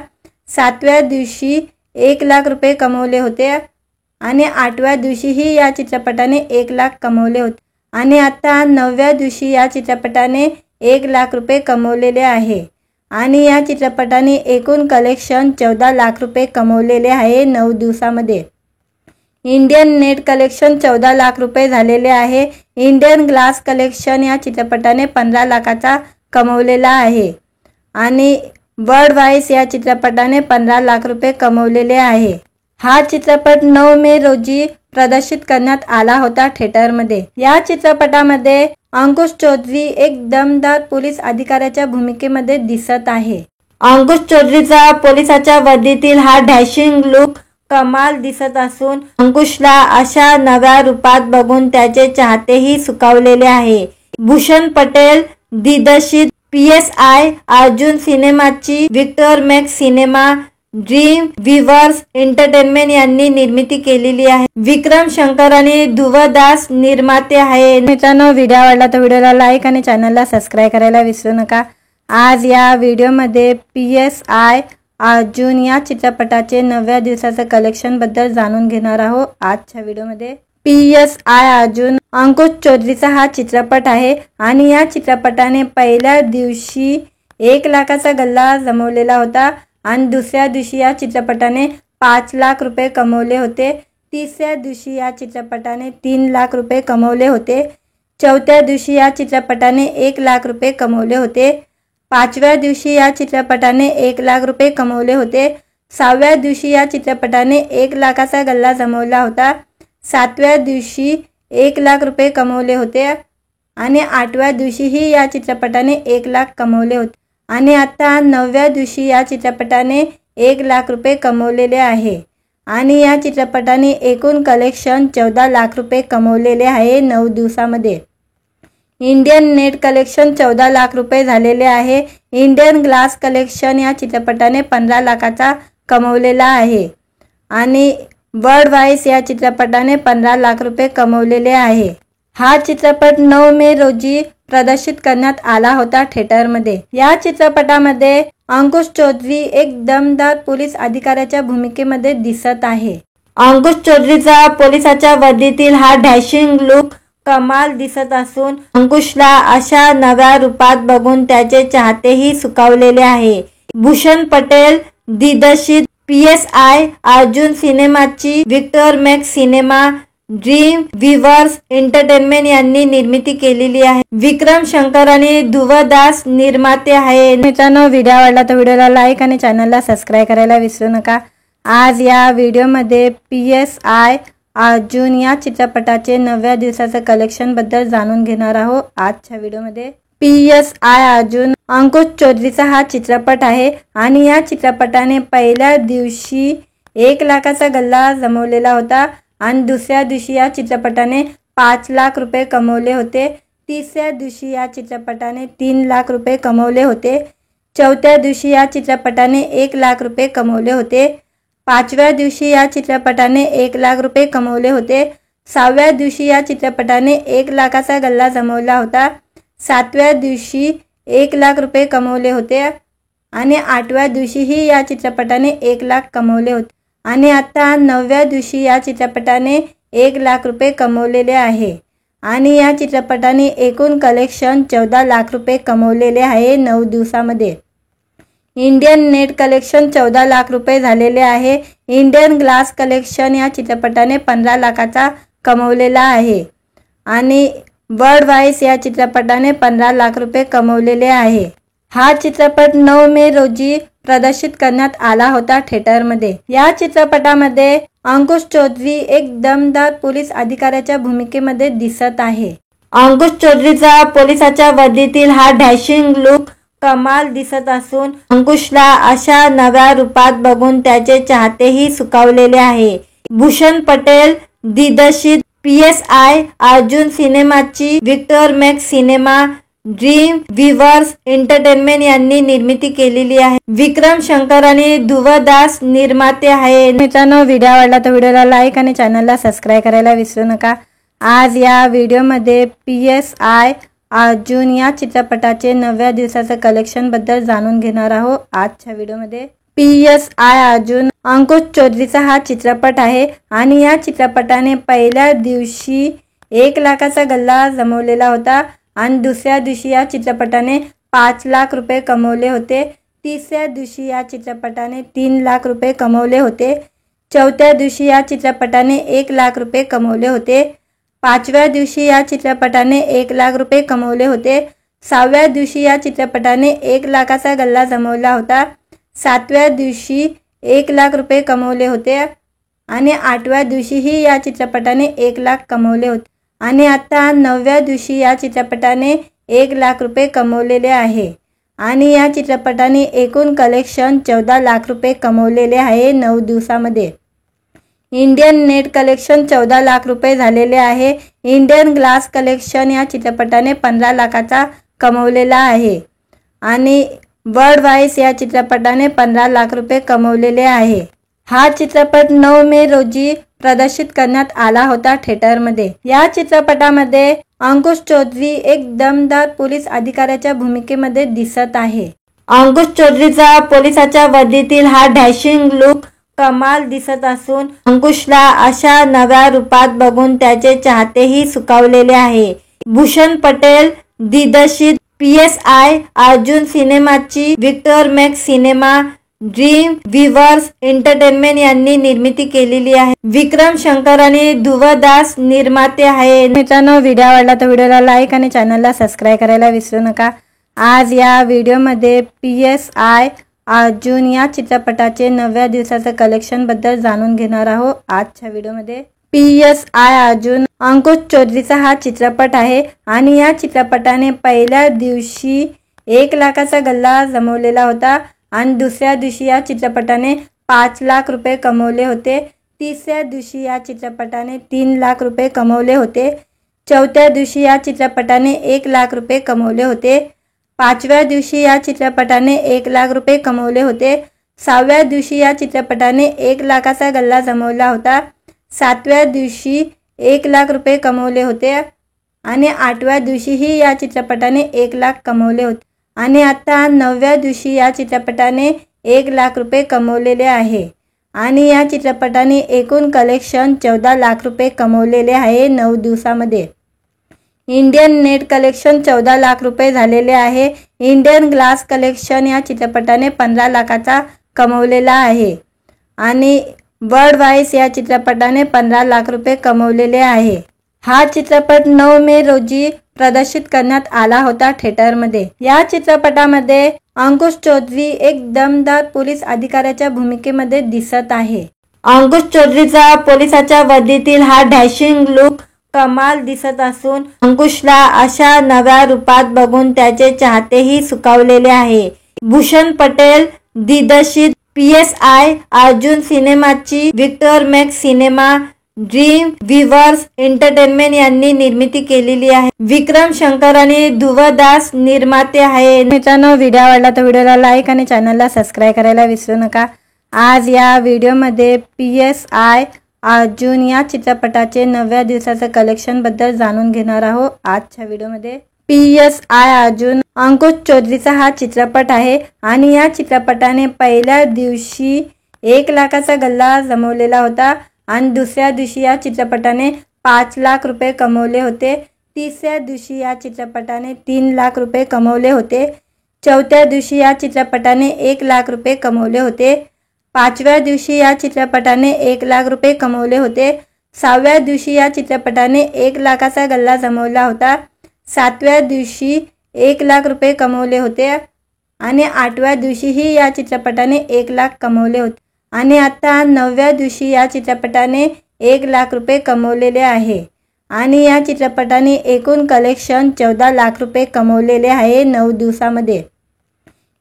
[SPEAKER 1] 7व्या दिवशी 1 लाख रुपये कमवले होते आणि 8व्या दिवशीही या चित्रपटाने 1 लाख कमवले होते आणि आता 9व्या दिवशी या चित्रपटाने 1 लाख रुपये कमवलेले आहे आणि या चित्रपटाने एकूण कलेक्शन 14 लाख रुपये कमवलेले आहे 9 दिवसामध्ये. इंडियन नेट कलेक्शन 14 लाख रुपये झालेले आहे. इंडियन ग्लास कलेक्शन या चित्रपटाने 15 लाखाचा कमवलेला आहे आणि वर्ल्ड वाईज या चित्रपटाने 15 लाख रुपये कमवलेले आहे. हा चित्रपट 9 मे रोजी प्रदर्शित करण्यात आला होता थिएटरमध्ये. या चित्रपटामध्ये अंकुश चौधरी एक दमदार पोलीस अधिकाऱ्याच्या भूमिकेमध्ये दिसत आहे. अंकुश चौधरीचा पोलिसाच्या वर्दीतील हा डॅशिंग लुक कमाल दिसत असून अंकुशला अशा नव्या रूपात बघून त्याचे चाहतेही सुखावलेले आहे. भूषण पटेल दिग्दर्शित PSI अर्जुन सिनेमाची Victor Max Cinema Dream Weavers Entertainment यांनी निर्मिती केलेली आहे. विक्रम शंकर आणि ध्रुव दास निर्माते आहे. मित्रांनो, व्हिडिओ आवडला तर व्हिडिओला लाईक आणि चॅनलला सबस्क्राईब करायला विसरू नका. आज या व्हिडिओमध्ये PSI अर्जुन या चित्रपटाचे 9व्या दिवसाचं कलेक्शन बद्दल जाणून घेणार आहोत. आजच्या व्हिडिओमध्ये PSI अर्जुन अंकुश चौधरीचा हा चित्रपट आहे आणि या चित्रपटाने पहिल्या दिवशी 1 लाखाचा गल्ला जमवलेला होता आणि दुसऱ्या दिवशी या चित्रपटाने 5 लाख रुपये कमवले होते. तिसऱ्या दिवशी या चित्रपटाने 3 लाख रुपये कमवले होते. चौथ्या दिवशी या चित्रपटाने 1 लाख रुपये कमवले होते. 5व्या दिवशी या चित्रपटाने 1 लाख रुपये कमवले होते. 6व्या दिवशी या चित्रपटाने 1 लाखाचा गल्ला जमवला होता. 7व्या दिवशी 1 लाख रुपये कमवले होते आणि 8व्या दिवशीही या चित्रपटाने 1 लाख कमवले होते आणि आता 9व्या दिवशी या चित्रपटाने 1 लाख रुपये कमवलेले आहे आणि या चित्रपटाने एकूण कलेक्शन 14 लाख रुपये कमवलेले आहे 9 दिवसामध्ये. इंडियन नेट कलेक्शन 14 लाख रुपये झालेले आहे. इंडियन ग्लास कलेक्शन या चित्रपटाने 15 लाखाचा कमवलेला आहे आणि वर्ल्ड वाईज या चित्रपटाने 15 लाख रुपये कमवलेले आहे. हा चित्रपट 9 मे रोजी प्रदर्शित करण्यात आला होता थिएटरमध्ये. या चित्रपटामध्ये अंकुश चौधरी एक दमदार पोलीस अधिकाऱ्याच्या भूमिकेमध्ये दिसत आहे. अंकुश चौधरीचा पोलिसाच्या वर्दीतील हा डॅशिंग लुक कमाल दिसत असून अंकुशला अशा नव्या रूपात बघून त्याचे चाहतेही सुखावलेले आहे. भूषण पटेल दिग्दर्शित PSI अर्जुन सिनेमाची Victor Max Cinema Dream Weavers Entertainment यांनी निर्मिती केलेली आहे. विक्रम शंकर आणि ध्रुव दास निर्माते आहे. मित्रांनो, व्हिडिओ आवडला तर व्हिडिओला लाईक आणि चॅनलला सबस्क्राईब करायला विसरू नका. आज या व्हिडिओमध्ये PSI अर्जुन या चित्रपटाचे 9व्या दिवसाचं कलेक्शन बद्दल जाणून घेणार आहोत. आजच्या व्हिडिओमध्ये PSI अर्जुन अंकुश चौधरीचा हा चित्रपट आहे आणि या चित्रपटाने पहिल्या दिवशी 1 लाखाचा गल्ला जमवलेला होता आणि दुसऱ्या दिवशी या चित्रपटाने 5 लाख रुपये कमवले होते. तिसऱ्या दिवशी या चित्रपटाने 3 लाख रुपये कमवले होते. चौथ्या दिवशी या चित्रपटाने 1 लाख रुपये कमवले होते. 5व्या दिवशी या चित्रपटाने 1 लाख रुपये कमवले होते. 6व्या दिवशी या चित्रपटाने 1 लाखाचा गल्ला जमवला होता. 7व्या दिवशी 1 लाख रुपये कमवले होते आणि 8व्या दिवशीही या चित्रपटाने 1 लाख कमवले होते आणि आता 9व्या दिवशी या चित्रपटाने 1 लाख रुपये कमवलेले आहे आणि या चित्रपटाने एकूण कलेक्शन 14 लाख रुपये कमवलेले आहे 9 दिवसामध्ये. इंडियन नेट कलेक्शन 14 लाख रुपये झालेले आहे. इंडियन ग्लास कलेक्शन या चित्रपटाने 15 लाखाचा कमवलेला आहे आणि वर्ल्ड वाईज या चित्रपटाने 15 लाख रुपये कमवलेले आहे. हा चित्रपट 9 मे रोजी प्रदर्शित करण्यात आला होता थिएटरमध्ये. या चित्रपटामध्ये अंकुश चौधरी एक दमदार पोलीस अधिकाऱ्याच्या भूमिकेमध्ये दिसत आहे. अंकुश चौधरीचा पोलिसाच्या वर्दीतील हा डॅशिंग लुक कमाल दिसत असून अंकुशला अशा नव्या रूपात बघून त्याचे चाहतेही सुखावलेले आहे. भूषण पटेल दिग्दर्शित PSI अर्जुन सिनेमाची Victor Max Cinema Dream Weavers Entertainment यांनी निर्मिती केलेली आहे. विक्रम शंकर आणि ध्रुव दास निर्माते आहे. मित्रांनो, व्हिडिओ आवडला तर व्हिडिओला लाईक आणि चॅनलला सबस्क्राईब करायला विसरू नका. आज या व्हिडिओमध्ये PSI अर्जुन या चित्रपटाचे नव्या दिवसाचं कलेक्शन बद्दल जाणून घेणार आहोत आजच्या व्हिडिओमध्ये। PSI अर्जुन अंकुश चौधरीचा हा चित्रपट आहे आणि या चित्रपटाने पहिल्या दिवशी 1 लाखाचा गल्ला जमवलेला होता आणि दुसऱ्या दिवशी या चित्रपटाने 5 लाख रुपये कमवले होते। तिसऱ्या दिवशी या चित्रपटाने 3 लाख रुपये कमवले होते। चौथ्या दिवशी या चित्रपटाने 1 लाख रुपये कमवले होते। पाचव्या दिवशी या चित्रपटाने 1 लाख रुपये कमवले होते। सहाव्या दिवशी या चित्रपटाने 1 लाखाचा गल्ला जमवला होता। सातव्या दिवशी 1 लाख रुपये कमवले होते आणि आठव्या दिवशीही या चित्रपटाने 1 लाख कमवले होते आणि आता 9व्या दिवशी या चित्रपटाने 1 लाख रुपये कमवलेले आहे आणि या चित्रपटाने एकूण कलेक्शन 14 लाख रुपये कमवलेले आहे 9 दिवसामध्ये। इंडियन नेट कलेक्शन 14 लाख रुपये झालेले आहे। इंडियन ग्लास कलेक्शन या चित्रपटाने 15 लाखाचा कमवलेला आहे आणि वर्ल्ड वाईज या चित्रपटाने 15 लाख रुपये कमवलेले आहे। हा चित्रपट 9 मे रोजी प्रदर्शित करण्यात आला होता थिएटरमध्ये। या चित्रपटामध्ये अंकुश चौधरी एक दमदार पोलीस अधिकाऱ्याच्या भूमिकेमध्ये दिसत आहे। अंकुश चौधरीचा पोलिसाच्या वर्दीतील हा डॅशिंग लुक कमाल दिसत असून अंकुशला अशा नव्या रूपात बघून त्याचे चाहतेही सुखावलेले आहे। भूषण पटेल दिग्दर्शित PSI अर्जुन सिनेमाची Victor Max Cinema Dream Weavers Entertainment यांनी निर्मिती केलेली आहे। विक्रम शंकर आणि ध्रुव दास निर्माते आहे। मित्रांनो, व्हिडिओ आवडला तर व्हिडिओला लाईक आणि चॅनलला सबस्क्राइब करायला विसरू नका। आज या व्हिडिओमध्ये PSI अर्जुन या चित्रपटाचे नव्या दिवसाचं कलेक्शन बद्दल जाणून घेणार आहोत आजच्या व्हिडिओमध्ये। PSI अर्जुन अंकुश चौधरीचा हा चित्रपट आहे आणि या चित्रपटाने पहिल्या दिवशी 1 लाखाचा गल्ला जमवलेला होता आणि दुसऱ्या दिवशी या चित्रपटाने 5 लाख रुपये कमवले होते। तिसऱ्या दिवशी या चित्रपटाने 3 लाख रुपये कमवले होते। चौथ्या दिवशी या चित्रपटाने 1 लाख रुपये कमवले होते। पाचव्या दिवशी या चित्रपटाने 1 लाख रुपये कमवले होते। सहाव्या दिवशी या चित्रपटाने 1 लाखाचा गल्ला जमवला होता। सातव्या दिवशी 1 लाख रुपये कमवले होते आणि आठव्या दिवशीही या चित्रपटाने 1 लाख कमवले होते आणि आता 9व्या दिवशी या चित्रपटाने 1 लाख रुपये कमवलेले आहे आणि या चित्रपटाने एकूण कलेक्शन 14 लाख रुपये कमवलेले आहे 9 दिवसामध्ये। इंडियन नेट कलेक्शन 14 लाख रुपये झालेले आहे। इंडियन ग्लास कलेक्शन या चित्रपटाने 15 लाखाचा कमवलेला आहे आणि वर्ल्ड वाईज या चित्रपटाने 15 लाख रुपये कमवलेले आहे। हा चित्रपट 9 मे रोजी प्रदर्शित करण्यात आला होता थिएटरमध्ये। या चित्रपटामध्ये अंकुश चौधरी एक दमदार पोलीस अधिकाऱ्याच्या भूमिकेमध्ये दिसत आहे। अंकुश चौधरीचा पोलिसाच्या वर्दीतील हा डॅशिंग लुक कमाल दिसत असून अंकुशला अशा नव्या रूपात बघून त्याचे चाहतेही सुखावलेले आहे। भूषण पटेल दिग्दर्शित PSI अर्जुन सिनेमाची Victor Max Cinema Dream Weavers Entertainment यांनी निर्मिती केलेली आहे। विक्रम शंकर आणि ध्रुव दास निर्माते आहे। मित्रांनो, व्हिडिओ आवडला तर व्हिडिओला लाईक आणि चॅनलला सबस्क्राइब करायला विसरू नका। आज या व्हिडिओमध्ये PSI अर्जुन या चित्रपटाचे नव्या दिवसाचं कलेक्शन बद्दल जाणून घेणार आहोत आजच्या व्हिडिओमध्ये। PSI अर्जुन अंकुश चौधरीचा हा चित्रपट आहे आणि या चित्रपटाने पहिल्या दिवशी 1 लाखाचा गल्ला जमवलेला होता आणि दुसऱ्या दिवशी या चित्रपटाने 5 लाख रुपये कमवले होते। तिसऱ्या दिवशी या चित्रपटाने 3 लाख रुपये कमवले होते। चौथ्या दिवशी या चित्रपटाने 1 लाख रुपये कमवले होते। पाचव्या दिवशी या चित्रपटाने 1 लाख रुपये कमवले होते। सहाव्या दिवशी या चित्रपटाने 1 लाखाचा गल्ला जमवला होता। सातव्या दिवशी 1 लाख रुपये कमवले होते आणि आठव्या दिवशीही या चित्रपटाने 1 लाख कमवले होते आणि आता 9व्या दिवशी या चित्रपटाने 1 लाख रुपये कमवलेले आहे आणि या चित्रपटाने एकूण कलेक्शन 14 लाख रुपये कमवलेले आहे 9 दिवसामध्ये।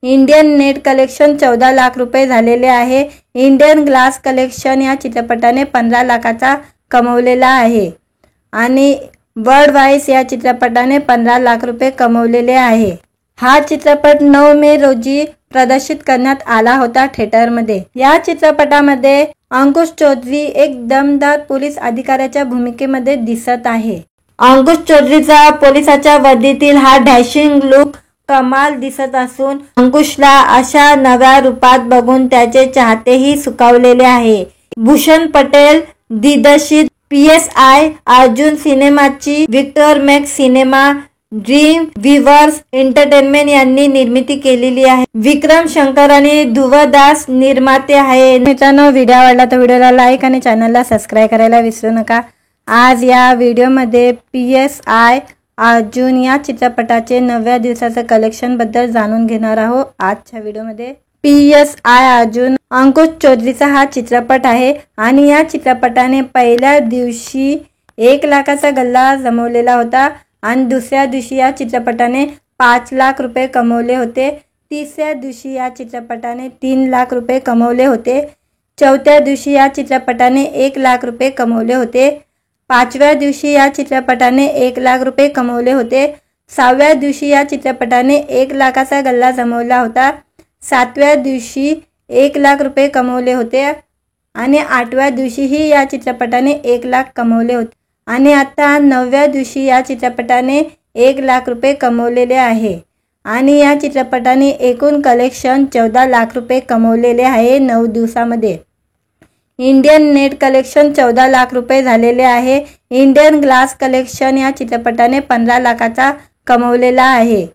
[SPEAKER 1] इंडियन नेट कलेक्शन 14 लाख रुपये झालेले आहे। इंडियन ग्लास कलेक्शन या चित्रपटाने 15 लाखाचा कमवलेला आहे आणि वर्ल्ड वाईज या चित्रपटाने 15 लाख रुपये कमवलेले आहे। हा चित्रपट 9 मे रोजी प्रदर्शित करण्यात आला होता थिएटरमध्ये। या चित्रपटामध्ये अंकुश चौधरी एक दमदार पोलीस अधिकाऱ्याच्या भूमिकेमध्ये दिसत आहे। अंकुश चौधरीचा पोलिसाच्या वर्दीतील हा डॅशिंग लुक कमाल दिसत असून अंकुशला अशा नव्या रूपात बघून त्याचे चाहतेही सुखावलेले आहे। भूषण पटेल दिग्दर्शित PSI अर्जुन सिनेमाची Victor Max Cinema Dream Weavers Entertainment यांनी निर्मिती केलेली आहे। विक्रम शंकर आणि ध्रुव दास निर्माते आहे। मित्रांनो, व्हिडिओ आवडला तर व्हिडिओला लाईक आणि चॅनलला सबस्क्राइब करायला विसरू नका। आज या व्हिडिओमध्ये PSI अर्जुन या चित्रपटाचे नव्या दिवसाचं कलेक्शन बद्दल जाणून घेणार आहोत। आजच्या व्हिडिओमध्ये PSI अर्जुन अंकुश चौधरीचा हा चित्रपट आहे आणि या चित्रपटाने पहिल्या दिवशी 1 लाखाचा गल्ला जमवलेला होता आणि दुसऱ्या दिवशी या चित्रपटाने 5 लाख रुपये कमवले होते। तिसऱ्या दिवशी या चित्रपटाने 3 लाख रुपये कमवले होते। चौथ्या दिवशी या चित्रपटाने 1 लाख रुपये कमवले होते। पाचव्या दिवशी या चित्रपटाने 1 लाख रुपये कमवले होते। 6व्या दिवशी या चित्रपटाने 1 लाखाचा गल्ला जमवला होता। 7व्या दिवशी 1 लाख रुपये कमवले होते आणि 8व्या दिवशीही या चित्रपटाने 1 लाख कमवले होते आणि आता 9व्या दिवशी या चित्रपटाने 1 लाख रुपये कमवलेले आहे आणि या चित्रपटाने एकूण कलेक्शन 14 लाख रुपये कमवलेले आहे 9 दिवसामध्ये। इंडियन नेट कलेक्शन 14 लाख रुपये झालेले आहे। इंडियन ग्लास कलेक्शन या चित्रपटाने 15 लाखाचा कमवलेला आहे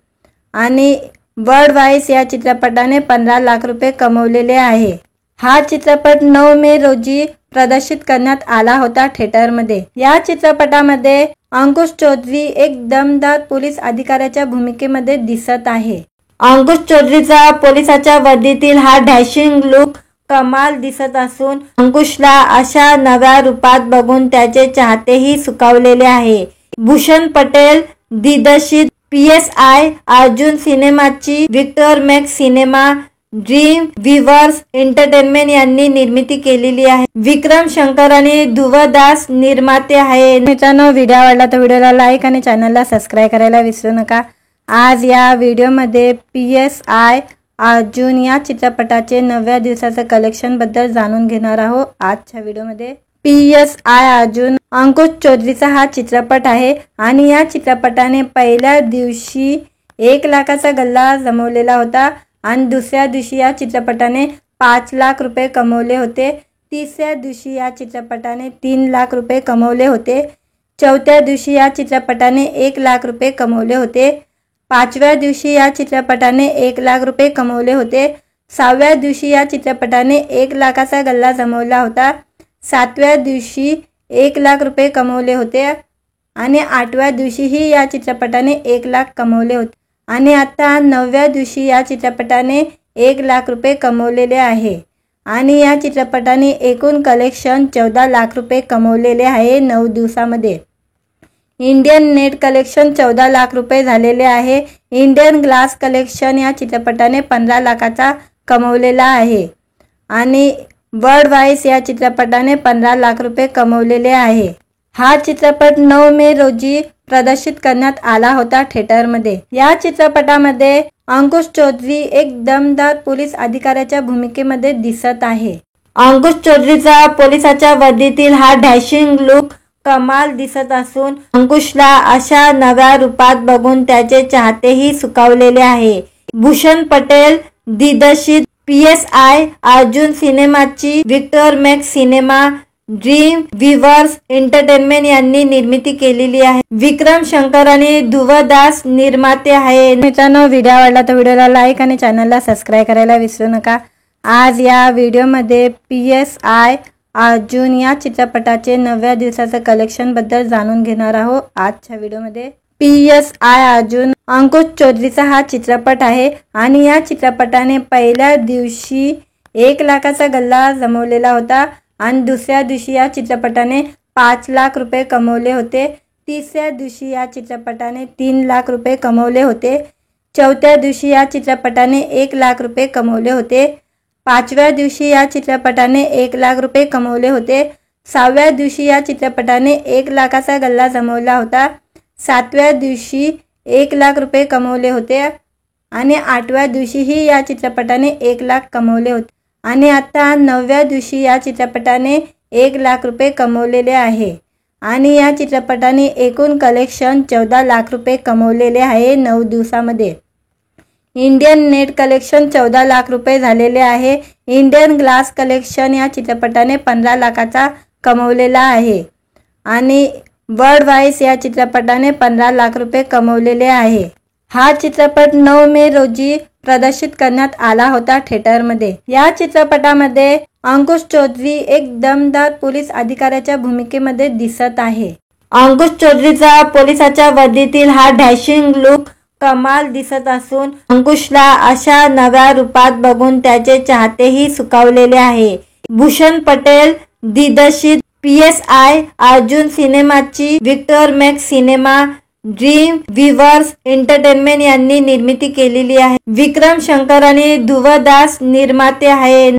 [SPEAKER 1] आणि वर्ल्ड वाईज या चित्रपटाने 15 लाख रुपये कमवलेले आहे। हा चित्रपट 9 मे रोजी प्रदर्शित करण्यात आला होता थिएटरमध्ये। या चित्रपटामध्ये अंकुश चौधरी एक दमदार पोलीस अधिकाऱ्याच्या भूमिकेमध्ये दिसत आहे। अंकुश चौधरीचा पोलिसाच्या वर्दीतील हा डॅशिंग लुक कमाल दिसत असून अंकुशला अशा नव्या रूपात बघून त्याचे चाहतेही सुखावलेले आहे। भूषण पटेल दिग्दर्शित PSI अर्जुन सिनेमाची Victor Max Cinema Dream Weavers Entertainment यांनी निर्मिती केलेली आहे। विक्रम शंकर आणि ध्रुव दास निर्माते आहे। मित्रांनो, व्हिडिओ आवडला तर व्हिडिओला लाईक आणि चॅनलला सबस्क्राइब करायला विसरू नका। आज या व्हिडिओमध्ये PSI अर्जुन या चित्रपटाचे नव्या दिवसाचं कलेक्शन बद्दल जाणून घेणार आहोत। आजच्या व्हिडिओमध्ये PSI अर्जुन अंकुश चौधरीचा हा चित्रपट आहे आणि या चित्रपटाने पहिल्या दिवशी 1 लाखाचा गल्ला जमवलेला होता आणि दुसऱ्या दिवशी या चित्रपटाने 5 लाख रुपये कमवले होते। तिसऱ्या दिवशी या चित्रपटाने 3 लाख रुपये कमवले होते। चौथ्या दिवशी या चित्रपटाने 1 लाख रुपये कमवले होते। पाचव्या दिवशी या चित्रपटाने 1 लाख रुपये कमवले होते। 6व्या दिवशी या चित्रपटाने 1 लाखाचा गल्ला जमवला होता। 7व्या दिवशी 1 लाख रुपये कमवले होते आणि 8व्या दिवशीही या चित्रपटाने 1 लाख कमवले होते आणि आता 9व्या दिवशी या चित्रपटाने 1 लाख रुपये कमवलेले आहे आणि या चित्रपटाने एकूण कलेक्शन 14 लाख रुपये कमवलेले आहे 9 दिवसामध्ये। इंडियन नेट कलेक्शन 14 लाख रुपये झालेले आहे। इंडियन ग्लास कलेक्शन या चित्रपटाने 15 लाखाचा कमवलेला आहे आणि वर्ल्ड वाईज या चित्रपटाने 15 लाख रुपये कमवलेले आहे। हा चित्रपट 9 मे रोजी प्रदर्शित करण्यात आला होता थिएटरमध्ये। या चित्रपटामध्ये अंकुश चौधरी एक दमदार पोलीस अधिकाऱ्याच्या भूमिकेमध्ये दिसत आहे। अंकुश चौधरीचा पोलिसाच्या वर्दीतील हा डॅशिंग लुक कमाल दिसत असून अंकुशला अशा नव्या रूपात बघून त्याचे चाहतेही सुखावलेले आहे। भूषण पटेल दिग्दर्शित PSI अर्जुन सिनेमाची Victor Max Cinema Dream Weavers Entertainment यांनी निर्मिती केलेली आहे। विक्रम शंकर आणि ध्रुव दास निर्माते आहे। मित्रांनो, व्हिडिओ आवडला तर व्हिडिओला लाईक आणि चॅनलला सबस्क्राइब करायला विसरू नका। आज या व्हिडिओमध्ये PSI अर्जुन या चित्रपटाचे नव्या दिवसाचं कलेक्शन बद्दल जाणून घेणार आहोत। आजच्या व्हिडिओमध्ये PSI अर्जुन अंकुश चौधरीचा हा चित्रपट आहे आणि या चित्रपटाने पहिल्या दिवशी 1 लाखाचा गल्ला जमवलेला होता आणि दुसऱ्या दिवशी या चित्रपटाने 5 लाख रुपये कमवले होते। तिसऱ्या दिवशी या चित्रपटाने 3 लाख रुपये कमवले होते। चौथ्या दिवशी या चित्रपटाने 1 लाख रुपये कमवले होते। पाचव्या दिवशी या चित्रपटाने 1 लाख रुपये कमवले होते। 6व्या दिवशी या चित्रपटाने 1 लाखाचा गल्ला जमवला होता। 7व्या दिवशी 1 लाख रुपये कमवले होते आणि 8व्या दिवशीही या चित्रपटाने 1 लाख कमवले होते आणि आता 9व्या दिवशी या चित्रपटाने 1 लाख रुपये कमवलेले आहे आणि या चित्रपटाने एकूण कलेक्शन 14 लाख रुपये कमवलेले आहे 9 दिवसामध्ये। इंडियन नेट कलेक्शन 14 लाख रुपये झालेले आहे। इंडियन ग्लास कलेक्शन या चित्रपटाने 15 लाखाचा कमवलेला आहे आणि बर्ड वाइस या चित्रपटाने 15 लाख रुपये कमवलेले आहे। हा चित्रपट 9 मे रोजी प्रदर्शित करण्यात आला होता थिएटरमध्ये। या चित्रपटामध्ये अंकुश चौधरी एक दमदार पोलीस अधिकाऱ्याच्या भूमिकेमध्ये दिसत आहे। अंकुश चौधरीचा पोलिसाच्या वर्दीतील हा डॅशिंग लुक कमाल दिसत असून अंकुशला अशा नव्या रूपात बघून त्याचे चाहतेही सुखावलेले आहे। भूषण पटेल दिग्दर्शित PSI अर्जुन सिनेमाची Victor Max Cinema Dream Weavers Entertainment यांनी निर्मिती केलेली आहे। विक्रम शंकर आणि ध्रुव दास निर्माते आहे।